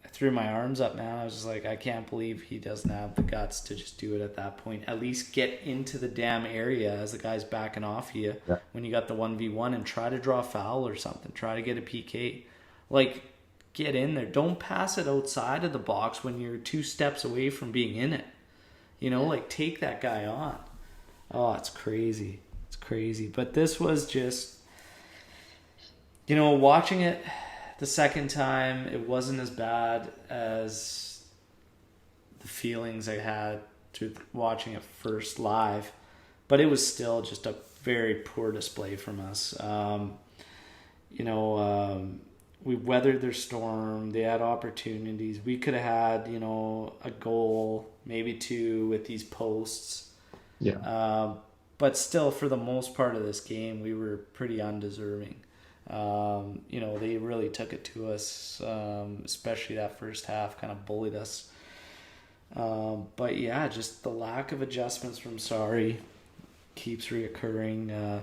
threw my arms up, man. I was just I can't believe he doesn't have the guts to just do it at that point. At least get into the damn area as the guy's backing off you when you got the 1v1, and try to draw a foul or something. Try to get a PK. Get in there. Don't pass it outside of the box when you're 2 steps away from being in it. Take that guy on. Oh, it's crazy. It's crazy. But this was just, watching it the second time, it wasn't as bad as the feelings I had through watching it first live, but it was still just a very poor display from us. We weathered their storm. They had opportunities. We could have had, a goal, maybe 2 with these posts. Yeah. But still, for the most part of this game, we were pretty undeserving. They really took it to us, especially that first half, kind of bullied us. But yeah, just the lack of adjustments from Sarri keeps reoccurring.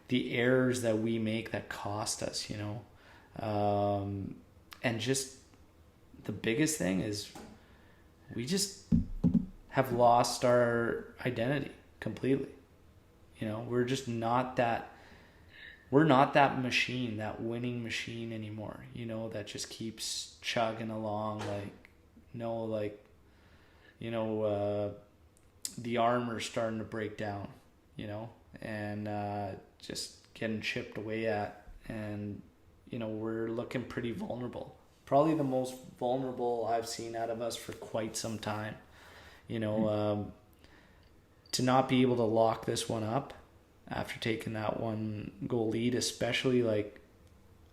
The errors that we make that cost us, and just the biggest thing is we just have lost our identity completely. We're just not that. We're not that machine, that winning machine anymore. That just keeps chugging along. The armor's starting to break down. And just getting chipped away at, and we're looking pretty vulnerable. Probably the most vulnerable I've seen out of us for quite some time. To not be able to lock this one up after taking that 1 goal lead, especially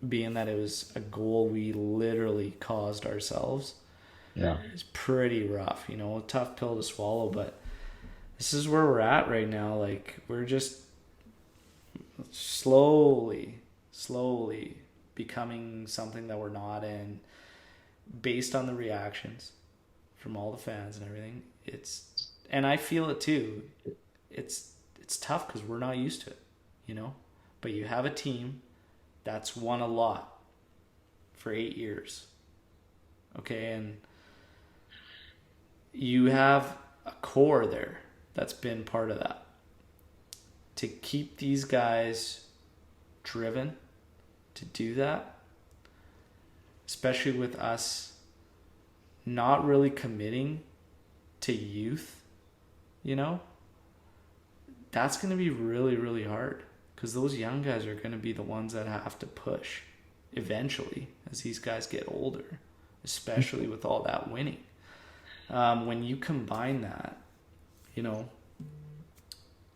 being that it was a goal we literally caused ourselves. Yeah, it's pretty rough. A tough pill to swallow, but this is where we're at right now. We're just slowly becoming something that we're not, and based on the reactions from all the fans and everything, and I feel it too. It's tough because we're not used to it, but you have a team that's won a lot for 8 years. Okay. And you have a core there that's been part of that. To keep these guys driven to do that, especially with us not really committing to youth, that's going to be really, really hard, because those young guys are going to be the ones that have to push eventually as these guys get older, especially with all that winning. When you combine that,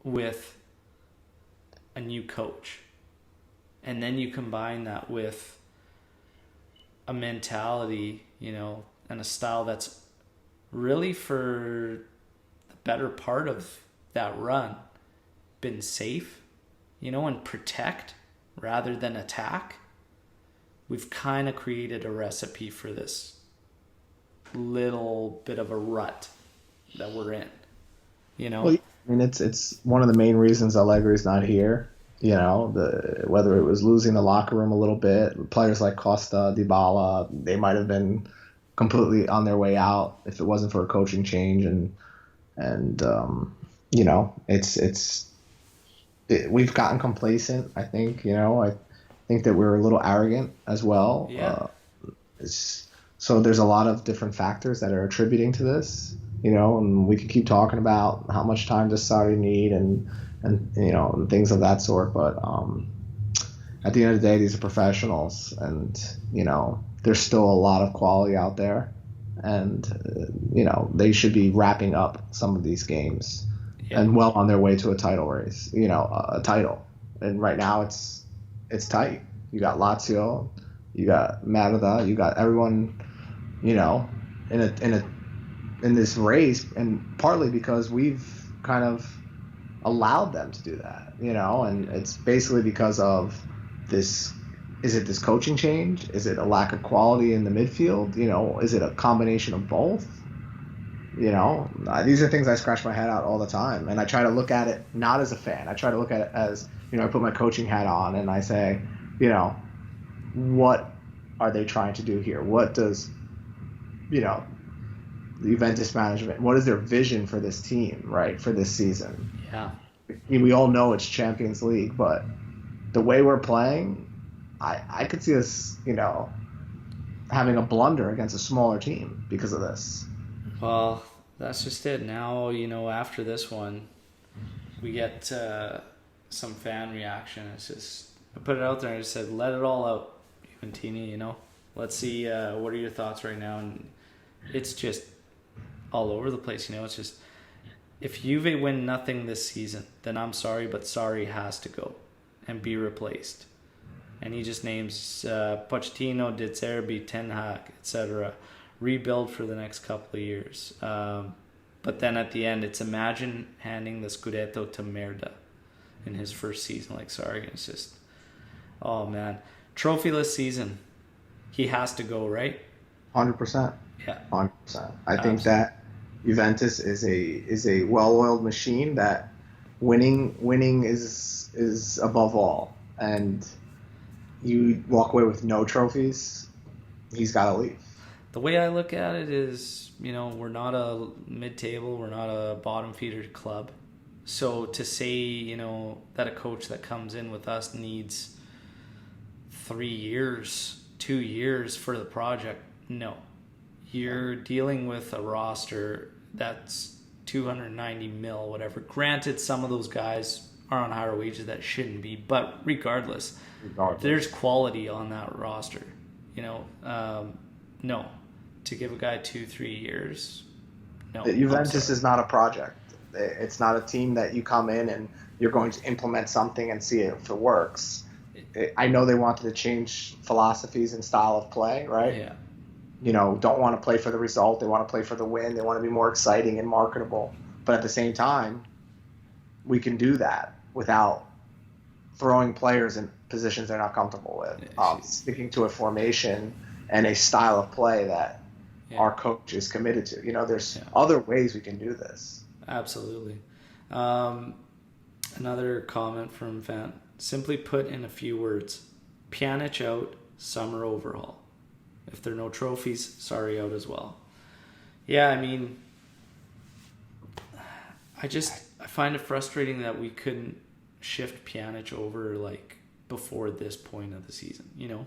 with a new coach, and then you combine that with a mentality, and a style that's really, for the better part of that run, been safe, and protect rather than attack, we've kind of created a recipe for this little bit of a rut that we're in, Well, I mean, it's one of the main reasons Allegri's not here. Whether it was losing the locker room a little bit, players like Costa, Dybala, they might have been completely on their way out if it wasn't for a coaching change, we've gotten complacent. I think I think that we're a little arrogant as well. Yeah. So there's a lot of different factors that are attributing to this. And we could keep talking about how much time does Sarri need and things of that sort. But at the end of the day, these are professionals, and there's still a lot of quality out there, and they should be wrapping up some of these games and well on their way to a title race. A title. And right now it's tight. You got Lazio, you got Merida, you got everyone, in this race, and partly because we've kind of allowed them to do that, and it's basically because of this. Is it this coaching change? Is it a lack of quality in the midfield? Is it a combination of both? These are things I scratch my head out all the time, and I try to look at it not as a fan. I try to look at it as, I put my coaching hat on and I say, what are they trying to do here? What does, the Juventus management, what is their vision for this team, right, for this season? Yeah. We all know it's Champions League, but the way we're playing, I could see us, having a blunder against a smaller team because of this. Well, that's just it. Now, after this one, we get some fan reaction. It's just, I put it out there and I just said, let it all out, Juventini, Let's see, what are your thoughts right now? And it's just all over the place, It's just, if Juve win nothing this season, then I'm sorry, but Sarri has to go and be replaced. And he just names Pochettino, De Zerbi, Ten Hag, etc. Rebuild for the next couple of years. But then at the end, it's imagine handing the Scudetto to Merida in his first season like Sarri. It's just, oh man. Trophyless season. He has to go, right? 100%. Yeah. 100%. I think that Juventus is a well-oiled machine that winning is above all. And you walk away with no trophies, he's got to leave. The way I look at it is, we're not a mid-table, we're not a bottom-feeder club. So to say, that a coach that comes in with us needs 3 years, 2 years for the project, no. You're dealing with a roster that's 290 mil, whatever. Granted, some of those guys are on higher wages that shouldn't be, but regardless. There's quality on that roster. No. To give a guy 2-3 years, no. Juventus is not a project. It's not a team that you come in and you're going to implement something and see if it works. I know they wanted to change philosophies and style of play, right? Yeah. Don't want to play for the result. They want to play for the win. They want to be more exciting and marketable. But at the same time, we can do that without throwing players in positions they're not comfortable with. Sticking to a formation and a style of play that our coach is committed to. There's other ways we can do this. Absolutely. Another comment from fan. Simply put in a few words, Pjanic out, summer overhaul. If there are no trophies, Sarri out as well. Yeah, I mean, I find it frustrating that we couldn't shift Pjanic over like before this point of the season, you know?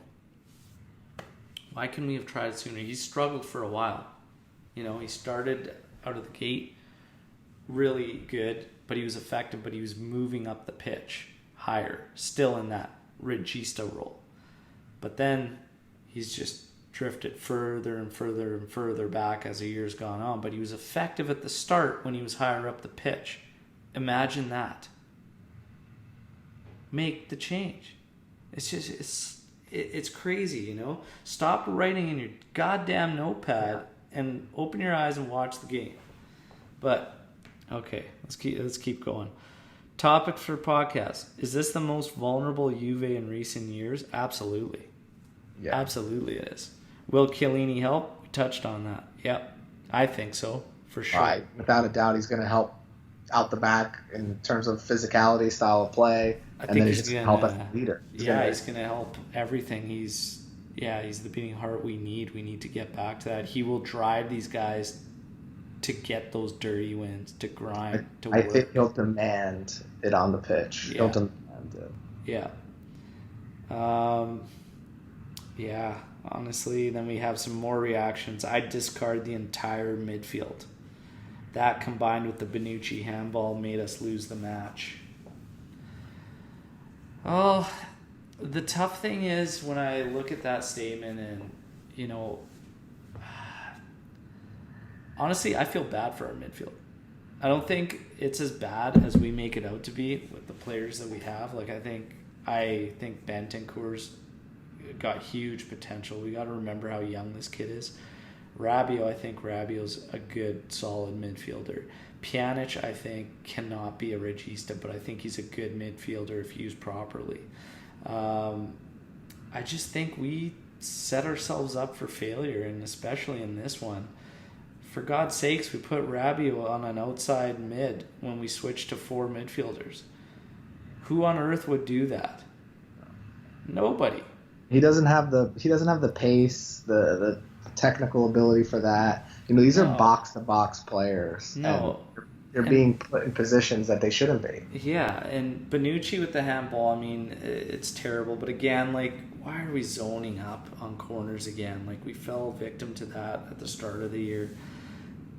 Why couldn't we have tried it sooner? He struggled for a while. You know, he started out of the gate really good, but he was effective, but he was moving up the pitch higher, still in that regista role. But then he's just drifted further and further and further back as the year's gone on. But he was effective at the start when he was higher up the pitch. Imagine that. Make the change. It's crazy, you know? Stop writing in your goddamn notepad and open your eyes and watch the game. But okay, let's keep going. Topic for podcast. Is this the most vulnerable Juve in recent years? Absolutely. Yeah. Absolutely it is. Will Chiellini help? We touched on that. Yep. I think so, for sure. Right. Without a doubt, he's going to help out the back in terms of physicality, style of play. And then he's going to help as a leader. He's going to help everything. He's the beating heart we need. We need to get back to that. He will drive these guys to get those dirty wins, to grind, to work. I think he'll demand it on the pitch. Yeah. He'll demand it. Yeah. Yeah, honestly, then we have some more reactions. I discard the entire midfield. That combined with the Bonucci handball made us lose the match. Oh, the tough thing is when I look at that statement and, you know, honestly, I feel bad for our midfield. I don't think it's as bad as we make it out to be with the players that we have. Like, I think Bentancur's got huge potential. We got to remember how young this kid is. I think Rabiot's a good, solid midfielder. Pjanic, I think, cannot be a regista, but I think he's a good midfielder if used properly. I just think we set ourselves up for failure, and especially in this one. For God's sakes, we put Rabiot on an outside mid when we switched to 4 midfielders. Who on earth would do that? Nobody. He doesn't have the pace, the technical ability for that. You know, these are box to box players. No. They're being put in positions that they shouldn't be. Yeah, and Bonucci with the handball, I mean, it's terrible. But again, like, why are we zoning up on corners again? Like, we fell victim to that at the start of the year.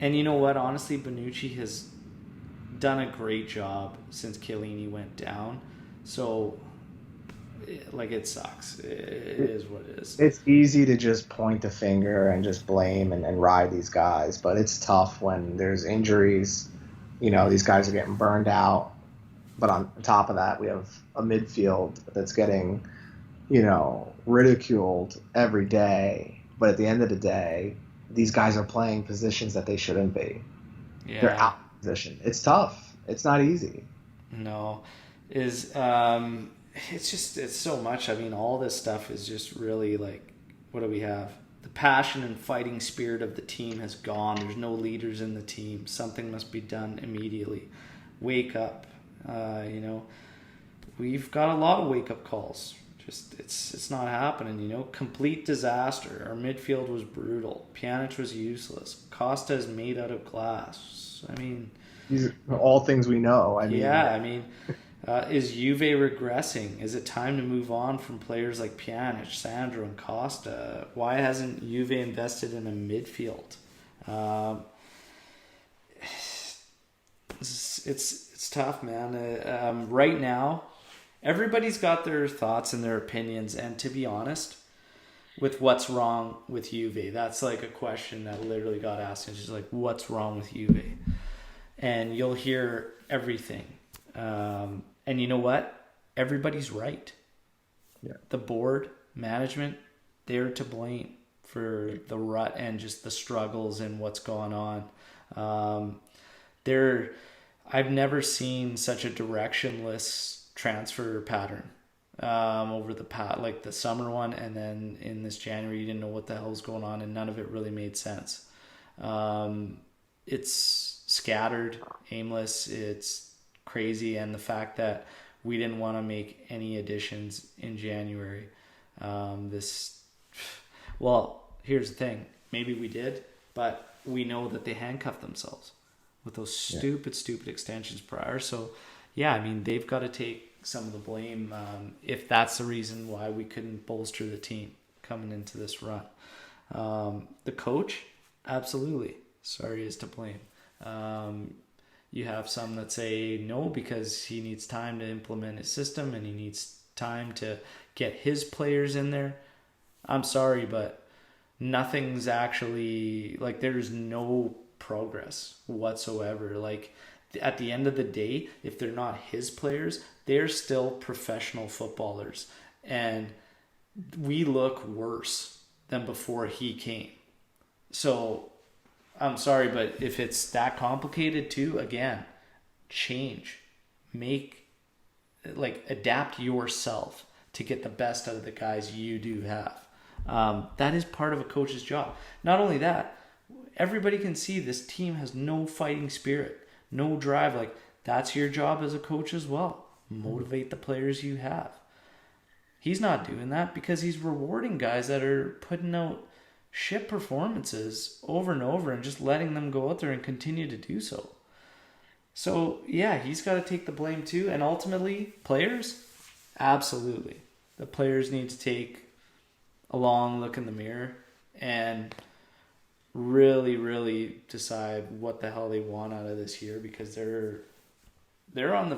And you know what? Honestly, Bonucci has done a great job since Chiellini went down. So, like, it sucks. It is what it is. It's easy to just point the finger and just blame and ride these guys, but it's tough when there's injuries. You know, these guys are getting burned out. But on top of that, we have a midfield that's getting, you know, ridiculed every day. But at the end of the day, these guys are playing positions that they shouldn't be. Yeah. They're out of position. It's tough. It's not easy. No. It's so much. I mean, all this stuff is just really like, what do we have? The passion and fighting spirit of the team has gone. There's no leaders in the team. Something must be done immediately. Wake up. You know, we've got a lot of wake up calls. Just it's not happening. You know, complete disaster. Our midfield was brutal. Pjanic was useless. Costa is made out of glass. I mean, these are all things we know. Is Juve regressing? Is it time to move on from players like Pjanic, Sandro, and Costa? Why hasn't Juve invested in a midfield? It's tough, man. Right now, everybody's got their thoughts and their opinions, and to be honest, with what's wrong with Juve, that's like a question that literally got asked. It's just like, what's wrong with Juve? And you'll hear everything. And you know what? Everybody's right. Yeah. The board, management, they're to blame for the rut and just the struggles and what's going on. I've never seen such a directionless transfer pattern over the like the summer one, and then in this January you didn't know what the hell was going on, and none of it really made sense. It's scattered, aimless, it's crazy, and the fact that we didn't want to make any additions in January. Here's the thing. Maybe we did, but we know that they handcuffed themselves. with those stupid extensions prior. So, yeah, I mean, they've got to take some of the blame if that's the reason why we couldn't bolster the team coming into this run. The coach, absolutely, Sarri is to blame. You have some that say no because he needs time to implement his system and he needs time to get his players in there. I'm sorry, but nothing's actually, like, there's no progress whatsoever. Like, at the end of the day, if they're not his players, they're still professional footballers. And we look worse than before he came. So, I'm sorry, but if it's that complicated too, again, change. Adapt yourself to get the best out of the guys you do have. That is part of a coach's job. Not only that, everybody can see this team has no fighting spirit, no drive. Like, that's your job as a coach as well. Motivate the players you have. He's not doing that because he's rewarding guys that are putting out shit performances over and over and just letting them go out there and continue to do so. So, yeah, he's got to take the blame too. And ultimately, players, absolutely. The players need to take a long look in the mirror and really, really decide what the hell they want out of this year, because they're on the...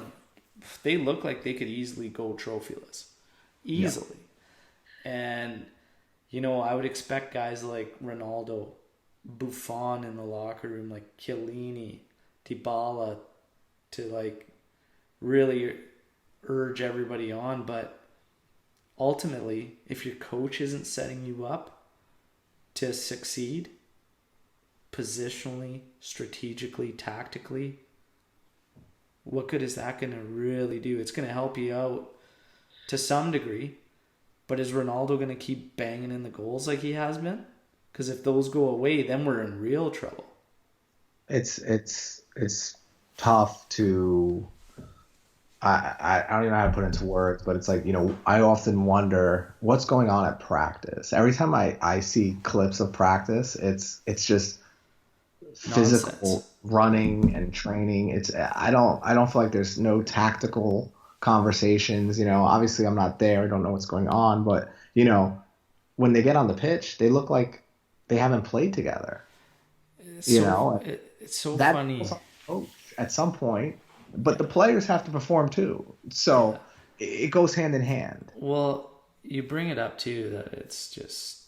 They look like they could easily go trophyless. Easily. Yeah. And... I would expect guys like Ronaldo, Buffon in the locker room, like Chiellini, Dybala, to really urge everybody on. But ultimately, if your coach isn't setting you up to succeed positionally, strategically, tactically, what good is that going to really do? It's going to help you out to some degree. But is Ronaldo going to keep banging in the goals like he has been? Because if those go away, then we're in real trouble. It's tough to... I don't even know how to put it into words, but it's like, I often wonder what's going on at practice. Every time I see clips of practice, it's just physical nonsense. Running and training. I don't feel like there's no tactical conversations. Obviously I'm not there, I don't know what's going on, but when they get on the pitch, they look like they haven't played together. It's so funny at some point, but the players have to perform too, so it goes hand in hand. Well, you bring it up too that it's just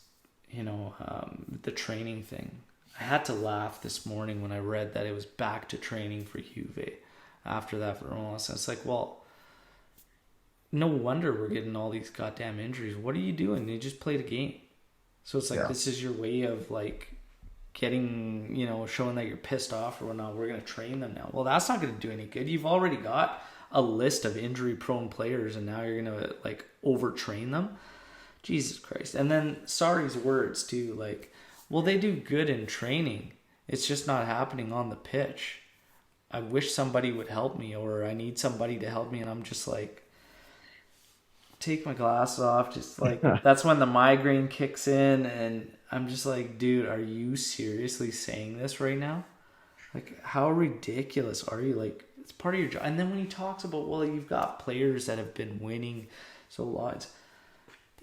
the training thing. I had to laugh this morning when I read that it was back to training for Juve after that Verona. So it's like, well, no wonder we're getting all these goddamn injuries. What are you doing? You just played a game. So it's like, This is your way of getting, showing that you're pissed off or whatnot. We're going to train them now. Well, that's not going to do any good. You've already got a list of injury prone players and now you're going to overtrain them. Jesus Christ. And then Sarri's words too, well, they do good in training. It's just not happening on the pitch. I wish somebody would help me, or I need somebody to help me. And I'm just take my glasses off, just that's when the migraine kicks in, and I'm just like, dude, are you seriously saying this right now? How ridiculous are you? It's part of your job. And then when he talks about, well, you've got players that have been winning so lots.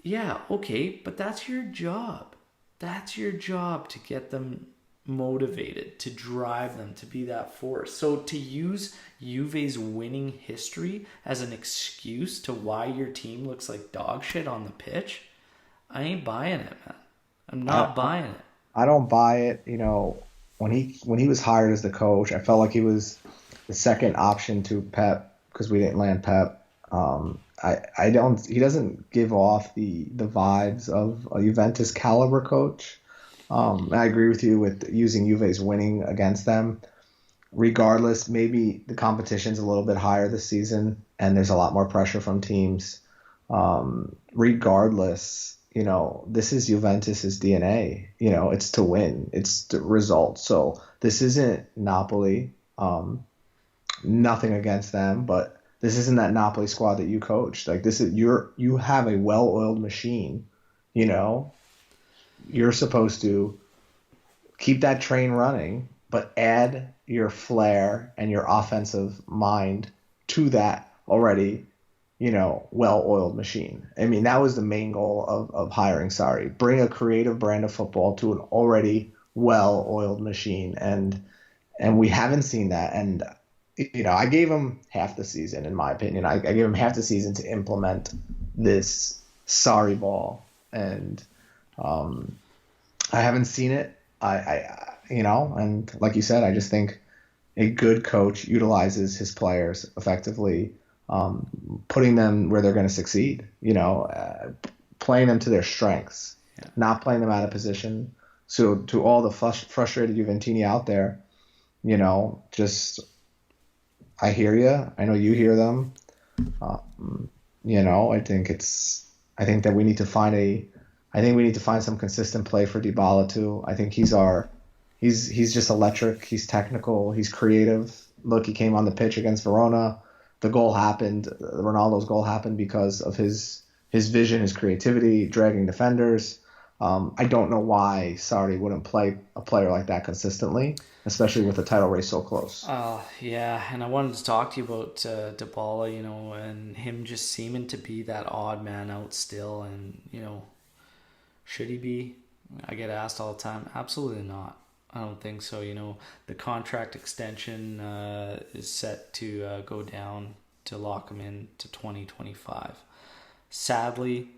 Yeah, okay, but that's your job. That's your job, to get them motivated, to drive them, to be that force. So to use Juve's winning history as an excuse to why your team looks like dog shit on the pitch, I ain't buying it, man. I'm not buying it. I don't buy it. When he was hired as the coach, I felt like he was the second option to Pep because we didn't land Pep. He doesn't give off the vibes of a Juventus caliber coach. I agree with you with using Juve's winning against them. Regardless, maybe the competition's a little bit higher this season and there's a lot more pressure from teams. Regardless, this is Juventus's DNA. It's to win. It's the result. So this isn't Napoli. Nothing against them, but this isn't that Napoli squad that you coached. You have a well-oiled machine. You're supposed to keep that train running, but add your flair and your offensive mind to that already, well-oiled machine. I mean, that was the main goal of hiring Sarri. Bring a creative brand of football to an already well-oiled machine. And we haven't seen that. And, I gave him half the season, in my opinion. I gave him half the season to implement this Sarri ball. And I haven't seen it. And like you said, I just think a good coach utilizes his players effectively, putting them where they're going to succeed, playing them to their strengths, not playing them out of position. So to all the frustrated Juventini out there, just I hear you. I know you hear them. I think that we need to find some consistent play for Dybala too. I think he's just electric. He's technical. He's creative. Look, he came on the pitch against Verona. The goal happened. Ronaldo's goal happened because of his vision, his creativity, dragging defenders. I don't know why Sarri wouldn't play a player like that consistently, especially with the title race so close. Yeah, and I wanted to talk to you about Dybala, and him just seeming to be that odd man out still, and should he be? I get asked all the time. Absolutely not. I don't think so. The contract extension is set to go down to lock him in to 2025. Sadly,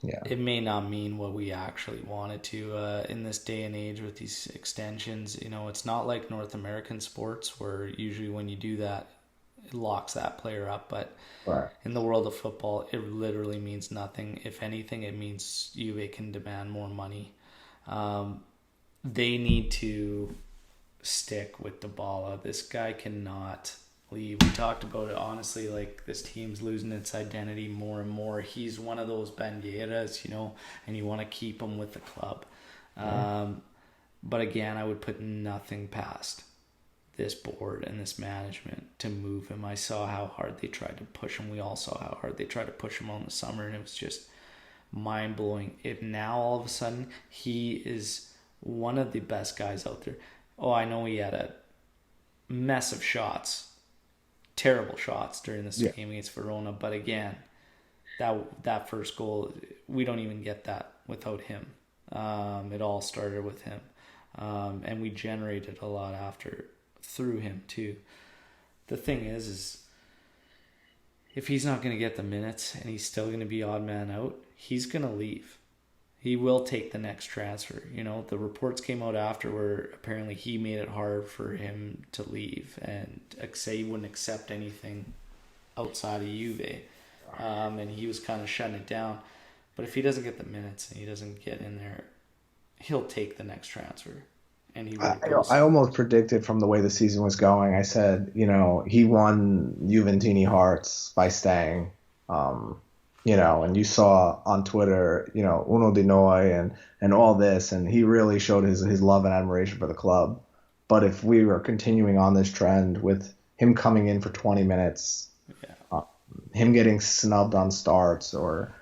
it may not mean what we actually wanted to in this day and age with these extensions. It's not like North American sports where usually when you do that, it locks that player up. But in the world of football, it literally means nothing. If anything, it means Juve can demand more money. They need to stick with Dybala. This guy cannot leave. We talked about it, honestly, like this team's losing its identity more and more. He's one of those bandeiras, and you want to keep him with the club. But again, I would put nothing past this board and this management to move him. I saw how hard they tried to push him. We all saw how hard they tried to push him on the summer, and it was just mind-blowing. If now all of a sudden he is one of the best guys out there. Oh, I know he had a mess of shots, terrible shots during this game against Verona, but again, that first goal, we don't even get that without him. It all started with him, and we generated a lot through him too. The thing is if he's not going to get the minutes and he's still going to be odd man out, he's going to leave. He will take the next transfer. The reports came out after where apparently he made it hard for him to leave and say he wouldn't accept anything outside of Juve. And he was kind of shutting it down. But if he doesn't get the minutes and he doesn't get in there, he'll take the next transfer. And I almost predicted from the way the season was going. I said, he won Juventini hearts by staying. And you saw on Twitter, Uno di Noi and all this, and he really showed his love and admiration for the club. But if we were continuing on this trend with him coming in for 20 minutes, him getting snubbed on starts, or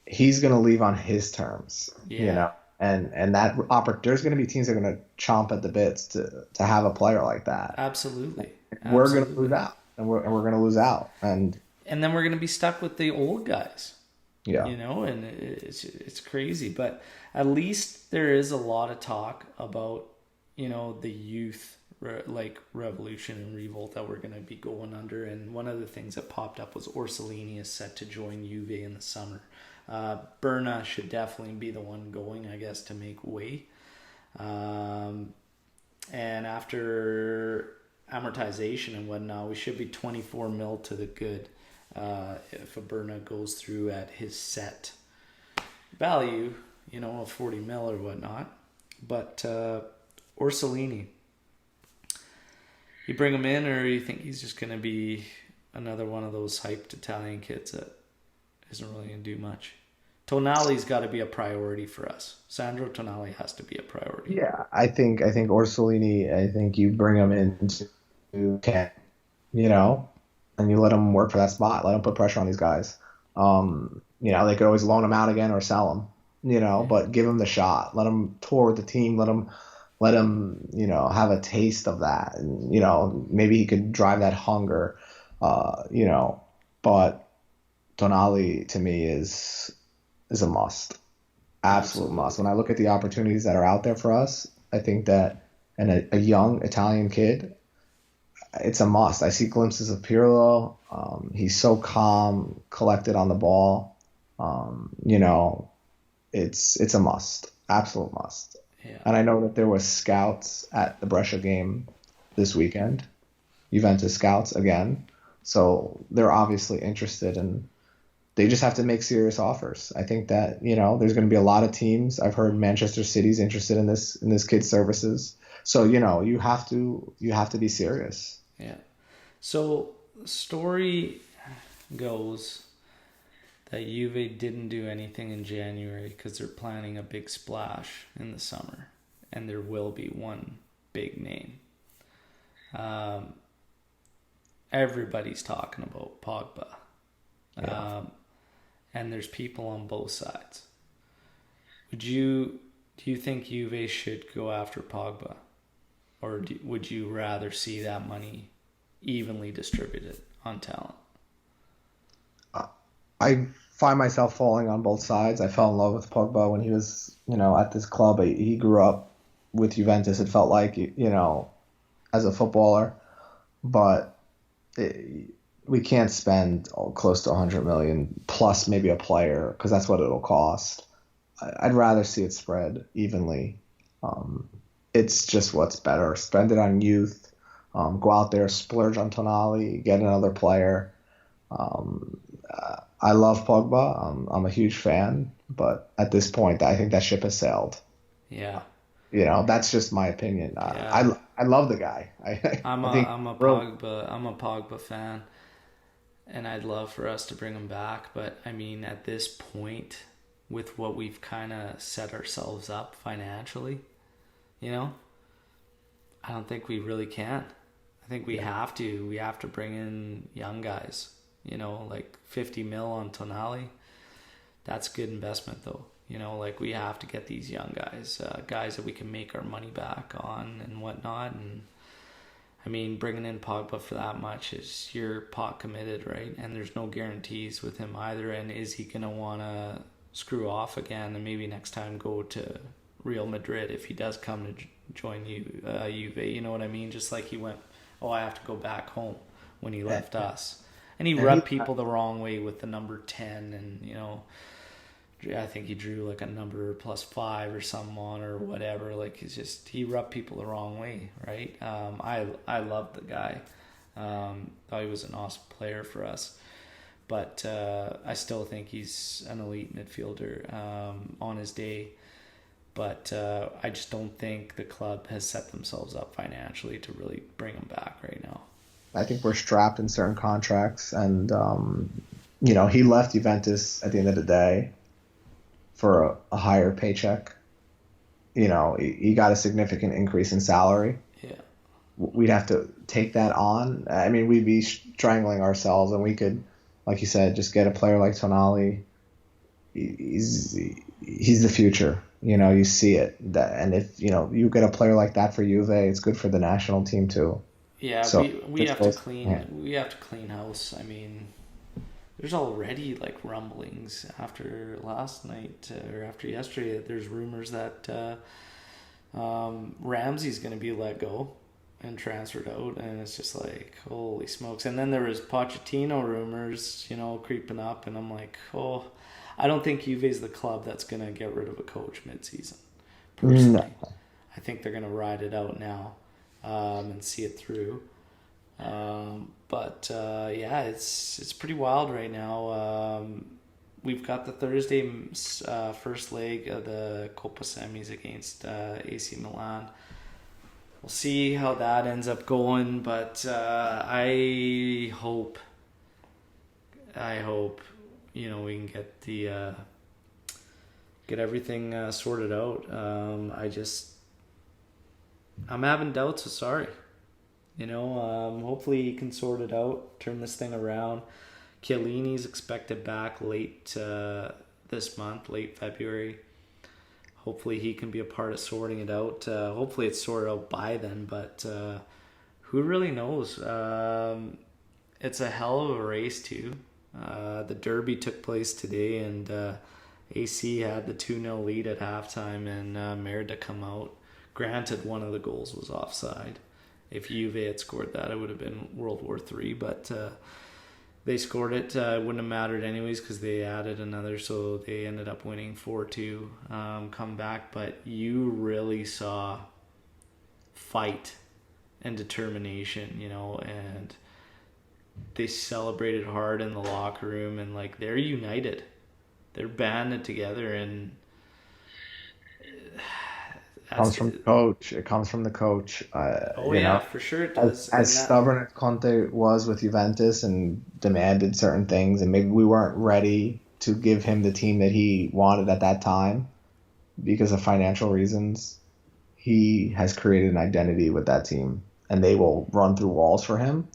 he's going to leave on his terms, and that there's going to be teams that are going to chomp at the bits to have a player like that. Absolutely. We're going to lose out, and we're going to lose out, and then we're going to be stuck with the old guys. Yeah. And it's crazy, but at least there is a lot of talk about, the youth revolution and revolt that we're going to be going under. And one of the things that popped up was Orsolini is set to join Juve in the summer. Verona should definitely be the one going, I guess, to make way. And after amortization and whatnot, we should be 24 mil to the good. If a Verona goes through at his set value, of 40 mil or whatnot. But Orsolini, you bring him in, or you think he's just going to be another one of those hyped Italian kids that isn't really going to do much? Tonali's got to be a priority for us. Sandro Tonali has to be a priority. Yeah, I think Orsolini, I think you bring him in to Kent, and you let them work for that spot. Let them put pressure on these guys. They could always loan them out again or sell them, but give them the shot. Let them tour with the team. Let them let him, have a taste of that, and maybe he could drive that hunger, you know. But Tonali to me is a must, absolute must. When Absolutely. I look at the opportunities that are out there for us, I think that and a young Italian kid, it's a must. I see glimpses of Pirlo. He's so calm, collected on the ball. You know, it's a must, absolute must. Yeah. And I know that there were scouts at the Brescia game this weekend, Juventus scouts again. So they're obviously interested, and they just have to make serious offers. I think that there's going to be a lot of teams. I've heard Manchester City's interested in this kid's services. So you have to be serious. Yeah. So the story goes that Juve didn't do anything in January because they're planning a big splash in the summer, and there will be one big name. Um, Everybody's talking about Pogba, Yeah. and there's people on both sides. Do you think Juve should go after Pogba, or would you rather see that money evenly distributed on talent? I find myself falling on both sides. I fell in love with Pogba when he was, at this club. He grew up with Juventus. It felt like, as a footballer, but it, we can't spend close to 100 million plus maybe a player because that's what it'll cost. I'd rather see it spread evenly. Um, it's just what's better. Spend it on youth. Go out there, splurge on Tonali, get another player. Um, I love Pogba. I'm a huge fan, but at this point, I think that ship has sailed. Yeah, That's just my opinion. yeah. I love the guy. I'm I a think I'm a bro, Pogba fan, and I'd love for us to bring him back. But I mean, at this point, with what we've kind of set ourselves up financially, you know, I don't think we really can. I think we yeah, have to. We have to bring in young guys. Like 50 mil on Tonali. That's good investment though. Like we have to get these young guys, guys that we can make our money back on and whatnot. And I mean, bringing in Pogba for that much is you're pot committed, right? And there's no guarantees with him either. And is he gonna wanna screw off again and maybe next time go to Real Madrid if he does come to join Juve? You know what I mean? Just like he went, oh, I have to go back home when he and, left us, and he and he rubbed people the wrong way with the number 10, and I think he drew like a number +5 or something on or whatever. Like he rubbed people the wrong way, right? I love the guy. Thought he was an awesome player for us, but I still think he's an elite midfielder on his day. But I just don't think the club has set themselves up financially to really bring him back right now. I think we're strapped in certain contracts, and he left Juventus at the end of the day for a higher paycheck. He got a significant increase in salary. Yeah, We'd have to take that on. I mean, we'd be strangling ourselves, and we could, like you said, just get a player like Tonali. He's the future. You see it. And if you get a player like that for Juve, it's good for the national team too. yeah. So We this have to goes clean. hand. We have to clean house. I mean, there's already like rumblings after last night or after yesterday. There's rumors that Ramsey's going to be let go and transferred out, and it's just like holy smokes. And then there was Pochettino rumors, creeping up, and I'm like, oh, I don't think Juve's the club that's going to get rid of a coach mid-season. No, Personally, I think they're going to ride it out now and see it through. But yeah, it's pretty wild right now. We've got the Thursday first leg of the Coppa semis against AC Milan. We'll see how that ends up going, but I hope we can get everything sorted out. I'm having doubts with Sarri. Hopefully he can sort it out, turn this thing around. Chiellini's expected back late this month, late February. hopefully he can be a part of sorting it out. Hopefully it's sorted out by then, but who really knows? It's a hell of a race too. The Derby took place today, and AC had the 2-0 lead at halftime, and Merida come out. Granted, one of the goals was offside. If Juve had scored that, it would have been World War III, but they scored it. It wouldn't have mattered anyways because they added another, so they ended up winning 4-2, come back. But you really saw fight and determination, and they celebrated hard in the locker room, and like they're united. They're banded together, and it comes from the coach. It comes from the coach. For sure it does. As stubborn as Conte was with Juventus and demanded certain things, and maybe we weren't ready to give him the team that he wanted at that time because of financial reasons, he has created an identity with that team, and they will run through walls for him.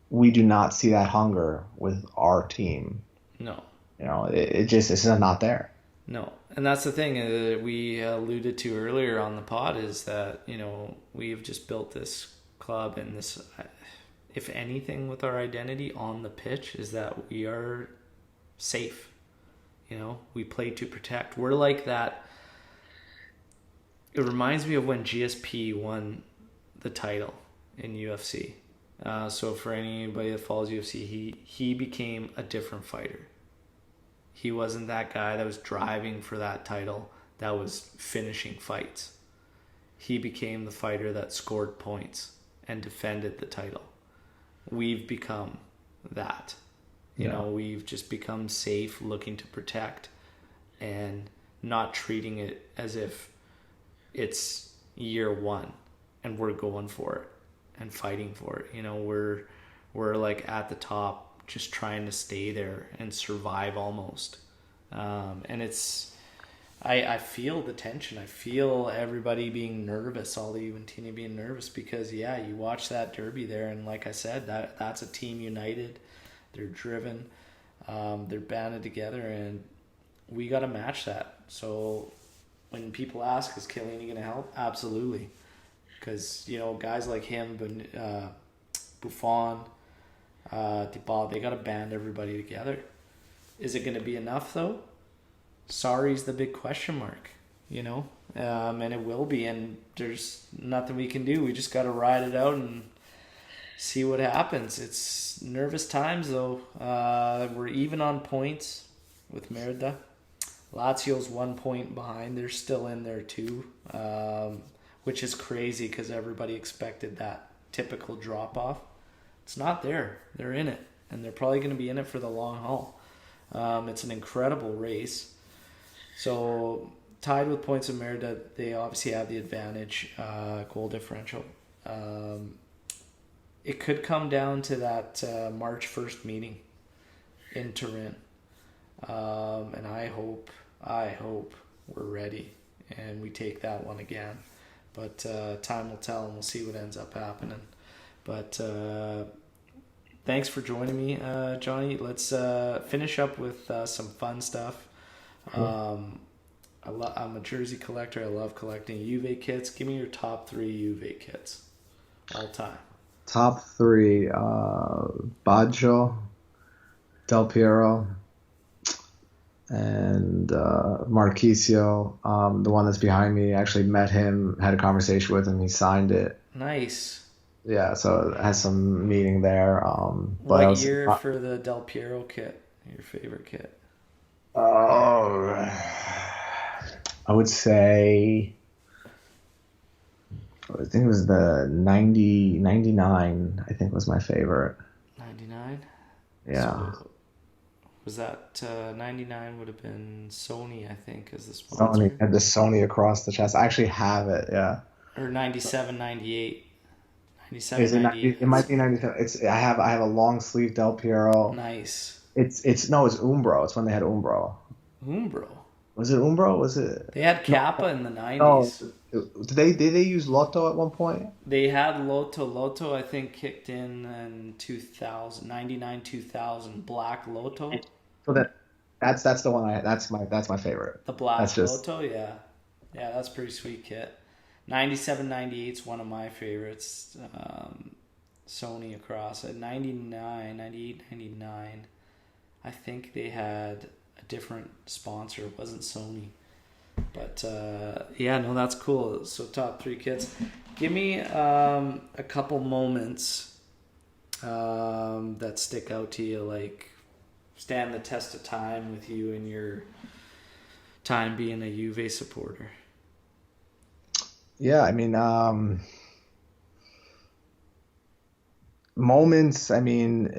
We do not see that hunger with our team. No. It's just not there. No. And that's the thing we alluded to earlier on the pod is that, we've just built this club and this, if anything with our identity on the pitch is that we are safe. We play to protect. We're like that. It reminds me of when GSP won the title in UFC. So for anybody that follows UFC, he became a different fighter. He wasn't that guy that was driving for that title, that was finishing fights. He became the fighter that scored points and defended the title. We've become that. We've just become safe, looking to protect and not treating it as if it's year one and we're going for it and fighting for it. We're like at the top, just trying to stay there and survive almost. And I feel the tension. I feel everybody being nervous, all the Juventini being nervous because, you watch that derby there, and like I said, that's a team united. They're driven. They're banded together, and we got to match that. So when people ask, is Chiellini going to help? Absolutely. Because, guys like him, Buffon, Dybala, they got to band everybody together. Is it going to be enough though? Sarri's the big question mark, and it will be, and there's nothing we can do. We just got to ride it out and see what happens. It's nervous times though. We're even on points with Merida. Lazio's 1 point behind. They're still in there too, which is crazy because everybody expected that typical drop off. It's not there. They're in it, and they're probably going to be in it for the long haul. It's an incredible race. So tied with points of Merida, they obviously have the advantage, goal differential. It could come down to that March 1st meeting in Turin. And I hope we're ready and we take that one again. But time will tell, and we'll see what ends up happening. But thanks for joining me, Johnny. Let's finish up with some fun stuff. Cool. I'm a jersey collector. I love collecting Juve kits. Give me your top 3 Juve kits all time. Top 3, Baggio, Del Piero, and Marchisio. The one that's behind me, I actually met him, had a conversation with him. He signed it. Nice. Yeah, so it has some meaning there. What year for the Del Piero kit? Your favorite kit? Oh, I would say, I think it was the 99, I think was my favorite. 99? Yeah. So was that 99 would have been Sony, I think, as the sponsor? Sony had the Sony across the chest. I actually have it, yeah. Or 97, 98. 97, 98. It might be 97. I have a long sleeve Del Piero. Nice. It's Umbro. It's when they had Umbro. Umbro. Was it Umbro? Was it? They had Kappa in the 90s. No. Did they use Lotto at one point? They had Lotto. Lotto, I think, kicked in 2000, 99, 2000. Black Lotto. That's the one that's my favorite. The black That's just Loto, yeah. Yeah, that's a pretty sweet kit. 97, 98 is one of my favorites. Sony across at 99, 98, 99. I think they had a different sponsor. It wasn't Sony. But yeah, no, that's cool. So top three kits. Give me a couple moments that stick out to you, like stand the test of time with you in your time being a Juve supporter. yeah. I mean, moments. I mean,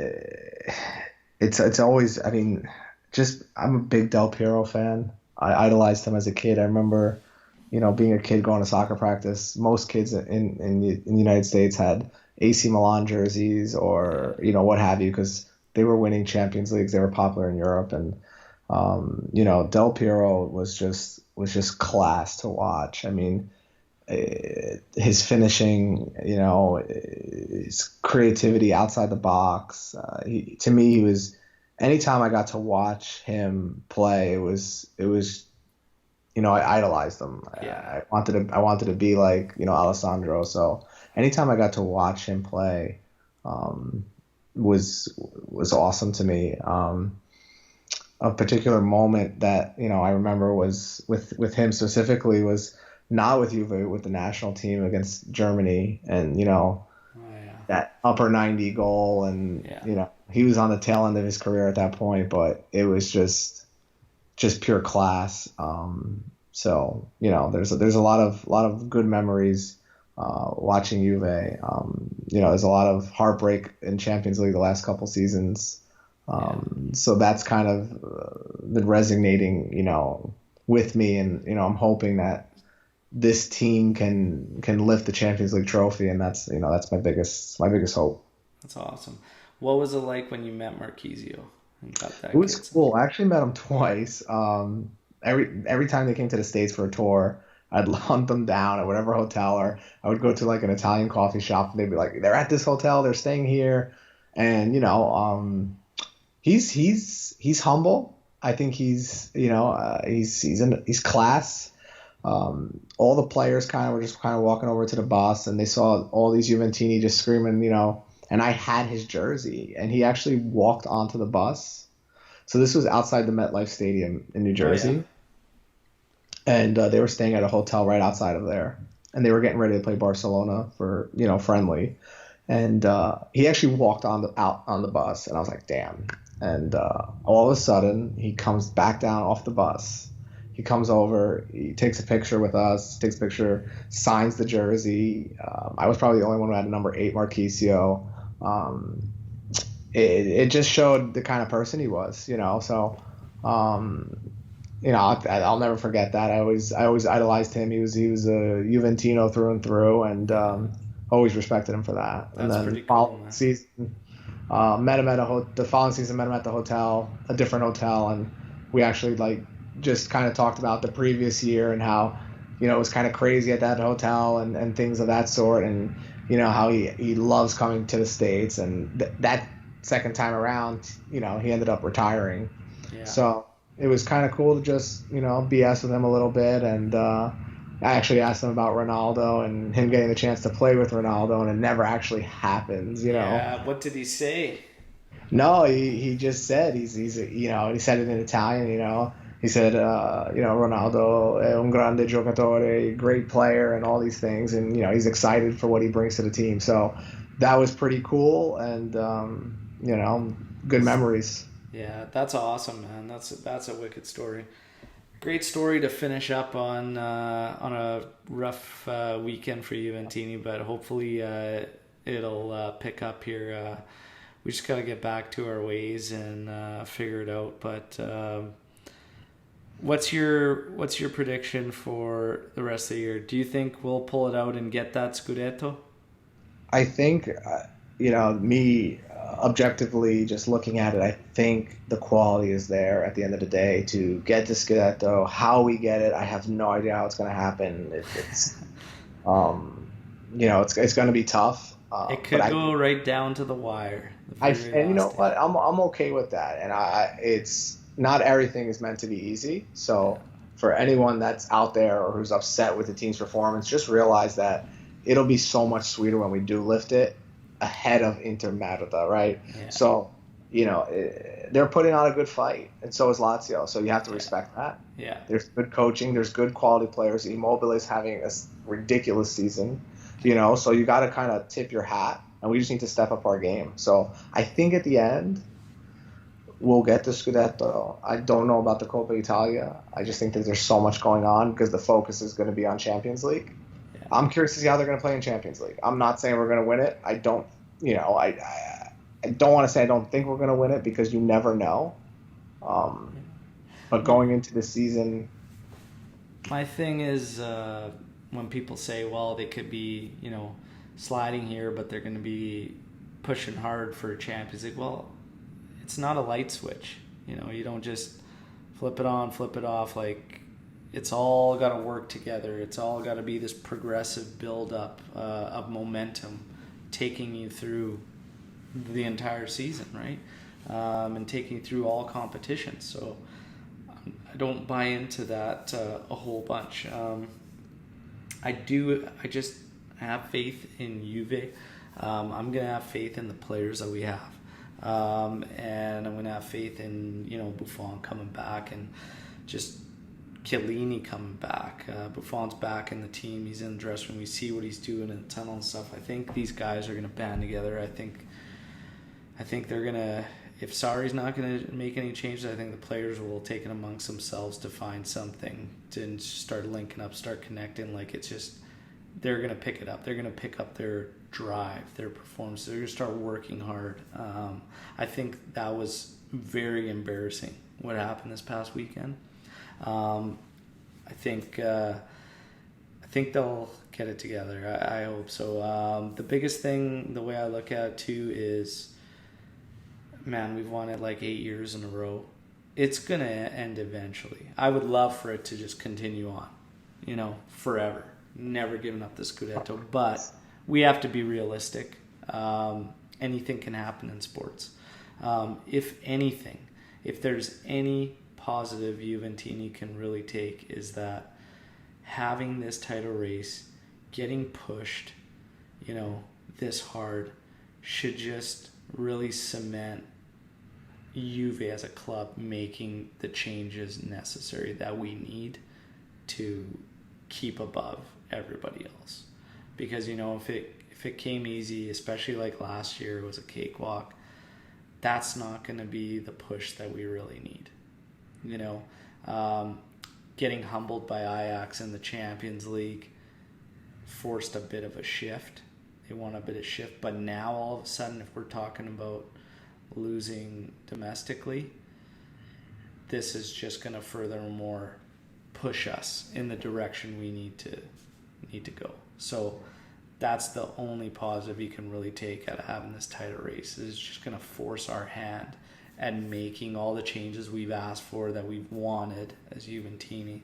it's always. I mean, just I'm a big Del Piero fan. I idolized him as a kid. I remember, being a kid going to soccer practice. Most kids in the United States had AC Milan jerseys or what have you because they were winning Champions Leagues. They were popular in Europe, and Del Piero was just class to watch. I mean, his finishing, his creativity outside the box. To me, he was. Anytime I got to watch him play, it was I idolized him. Yeah. I wanted to be like Alessandro. So anytime I got to watch him play, was awesome to me. A particular moment that I remember was with him specifically was not with Juve, with the national team against Germany, and that upper 90 goal, and he was on the tail end of his career at that point, but it was just pure class. So there's a lot of good memories watching Juve. There's a lot of heartbreak in Champions League the last couple seasons. So that's kind of been resonating, with me, and I'm hoping that this team can lift the Champions League trophy, and that's my biggest hope. That's awesome. What was it like when you met Marquisio and got that? It was cool. I actually met him twice. Every time they came to the States for a tour, I'd hunt them down at whatever hotel, or I would go to like an Italian coffee shop, and they'd be like, "They're at this hotel. They're staying here," and he's humble. I think he's class. All the players were just walking over to the bus, and they saw all these Juventini just screaming, and I had his jersey, and he actually walked onto the bus. So this was outside the MetLife Stadium in New Jersey. Oh, yeah. And they were staying at a hotel right outside of there, and they were getting ready to play Barcelona for, friendly. And he actually walked out on the bus, and I was like, damn. And all of a sudden, he comes back down off the bus. He comes over, he takes a picture with us, signs the jersey. I was probably the only one who had number 8 Marquisio. It just showed the kind of person he was, So, I'll never forget that. I always idolized him. He was a Juventino through and through, and always respected him for that. That's and then pretty cool, man. Season, met him the following season. Met him at the hotel, a different hotel, and we actually just kind of talked about the previous year and how it was kind of crazy at that hotel and things of that sort, and how he loves coming to the States, and that second time around he ended up retiring. Yeah. So it was kind of cool to just BS with him a little bit, and I actually asked him about Ronaldo and him getting the chance to play with Ronaldo, and it never actually happens. Yeah. What did he say? No, he just said he said it in Italian. He said, Ronaldo è un grande giocatore, great player, and all these things. And, he's excited for what he brings to the team. So that was pretty cool, and, good memories. Yeah, that's awesome, man. That's a wicked story. Great story to finish up on a rough weekend for Juventini, but hopefully it'll pick up here. We just got to get back to our ways and figure it out, but... What's your prediction for the rest of the year? Do you think we'll pull it out and get that Scudetto? I think, me objectively just looking at it, I think the quality is there at the end of the day to get the Scudetto. How we get it, I have no idea how it's going to happen. It's going to be tough. It could go right down to the wire. And you know what? I'm okay with that, and not everything is meant to be easy. So for anyone that's out there or who's upset with the team's performance, just realize that it'll be so much sweeter when we do lift it ahead of Inter Merda, right? Yeah. So, they're putting on a good fight, and so is Lazio. So you have to respect that. Yeah. There's good coaching. There's good quality players. Immobile is having a ridiculous season, so you got to kind of tip your hat, and we just need to step up our game. So I think at the end, we'll get the Scudetto. I don't know about the Coppa Italia. I just think that there's so much going on because the focus is going to be on Champions League. Yeah. I'm curious to see how they're going to play in Champions League. I'm not saying we're going to win it. I don't, I don't want to say I don't think we're going to win it because you never know. But going into the season, my thing is when people say, well, they could be, sliding here, but they're going to be pushing hard for Champions League. Well, it's not a light switch. You don't just flip it on, flip it off. Like, it's all got to work together. It's all got to be this progressive build-up of momentum taking you through the entire season, right? And taking you through all competitions. So I don't buy into that a whole bunch. I just have faith in Juve. I'm going to have faith in the players that we have. And I'm going to have faith in, Buffon coming back and just Chiellini coming back. Buffon's back in the team. He's in the dressing room. We see what he's doing in the tunnel and stuff. I think these guys are going to band together. I think they're going to, if Sarri's not going to make any changes, I think the players will take it amongst themselves to find something to start linking up, start connecting. Like, it's just, they're going to pick it up. They're going to pick up their drive, their performance. They're going to start working hard. I think that was very embarrassing what happened this past weekend. I think they'll get it together. I hope so. The biggest thing, the way I look at it too, is, man, we've won it like 8 years in a row. It's going to end eventually. I would love for it to just continue on, forever. Never giving up the Scudetto. But we have to be realistic. Anything can happen in sports. If anything, if there's any positive Juventini can really take, is that having this title race, getting pushed, this hard, should just really cement Juve as a club making the changes necessary that we need to keep above everybody else. Because, if it came easy, especially like last year, it was a cakewalk, that's not going to be the push that we really need. Getting humbled by Ajax in the Champions League forced a bit of a shift. They want a bit of shift, but now all of a sudden, if we're talking about losing domestically, this is just going to furthermore push us in the direction we need to go. So that's the only positive you can really take out of having this title race. It's just going to force our hand at making all the changes we've asked for, that we've wanted as Juventini.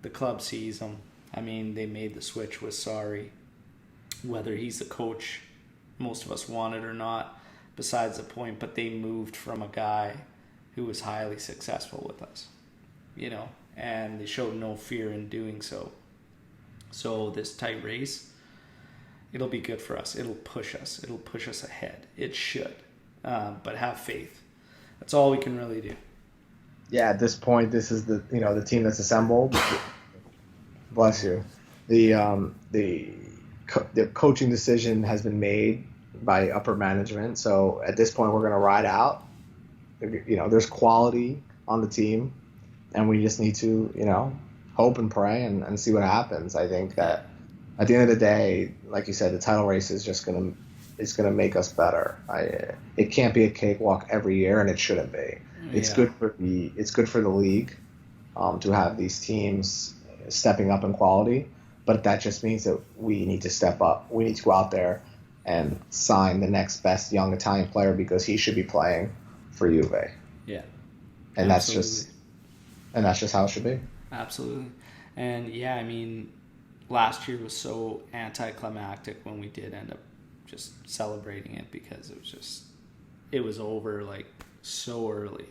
The club sees them. I mean, they made the switch with Sarri. Whether he's the coach most of us wanted or not, besides the point, but they moved from a guy who was highly successful with us, and they showed no fear in doing so. So this tight race, it'll be good for us. It'll push us. It'll push us ahead. It should. But have faith. That's all we can really do. Yeah, at this point, this is the team that's assembled. Bless you. The coaching decision has been made by upper management. So at this point, we're going to ride out. There's quality on the team, and we just need to, hope and pray and see what happens. I think that at the end of the day, like you said, the title race is just going to make us better. It can't be a cakewalk every year, and it shouldn't be. It's good for the league to have these teams stepping up in quality, but that just means that we need to step up. We need to go out there and sign the next best young Italian player because he should be playing for Juve. Yeah. And that's just how it should be. Absolutely. And last year was so anticlimactic when we did end up just celebrating it, because it was over like so early.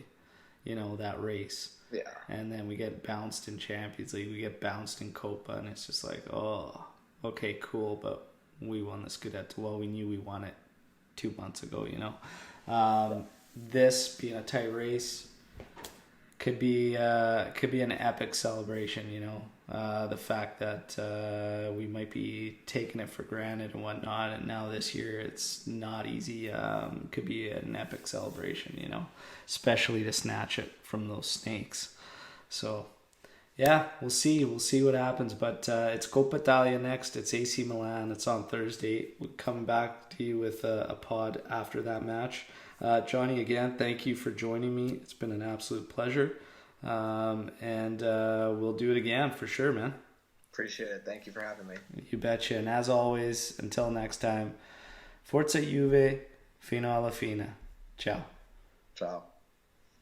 that race. Yeah. And then we get bounced in Champions League, we get bounced in Copa, and it's just like, oh, okay, cool, but we won the Scudetto. Well, we knew we won it 2 months ago, This being a tight race could be an epic celebration, the fact that we might be taking it for granted and whatnot, and now this year it's not easy. Could be an epic celebration, especially to snatch it from those snakes. So yeah, we'll see what happens, but it's Coppa Italia next. It's AC Milan. It's on Thursday. We're coming back to you with a pod after that match. Johnny, again, thank you for joining me. It's been an absolute pleasure. And we'll do it again for sure, man. Appreciate it. Thank you for having me. You betcha. And as always, until next time, Forza Juve, fino alla fine. Ciao. Ciao.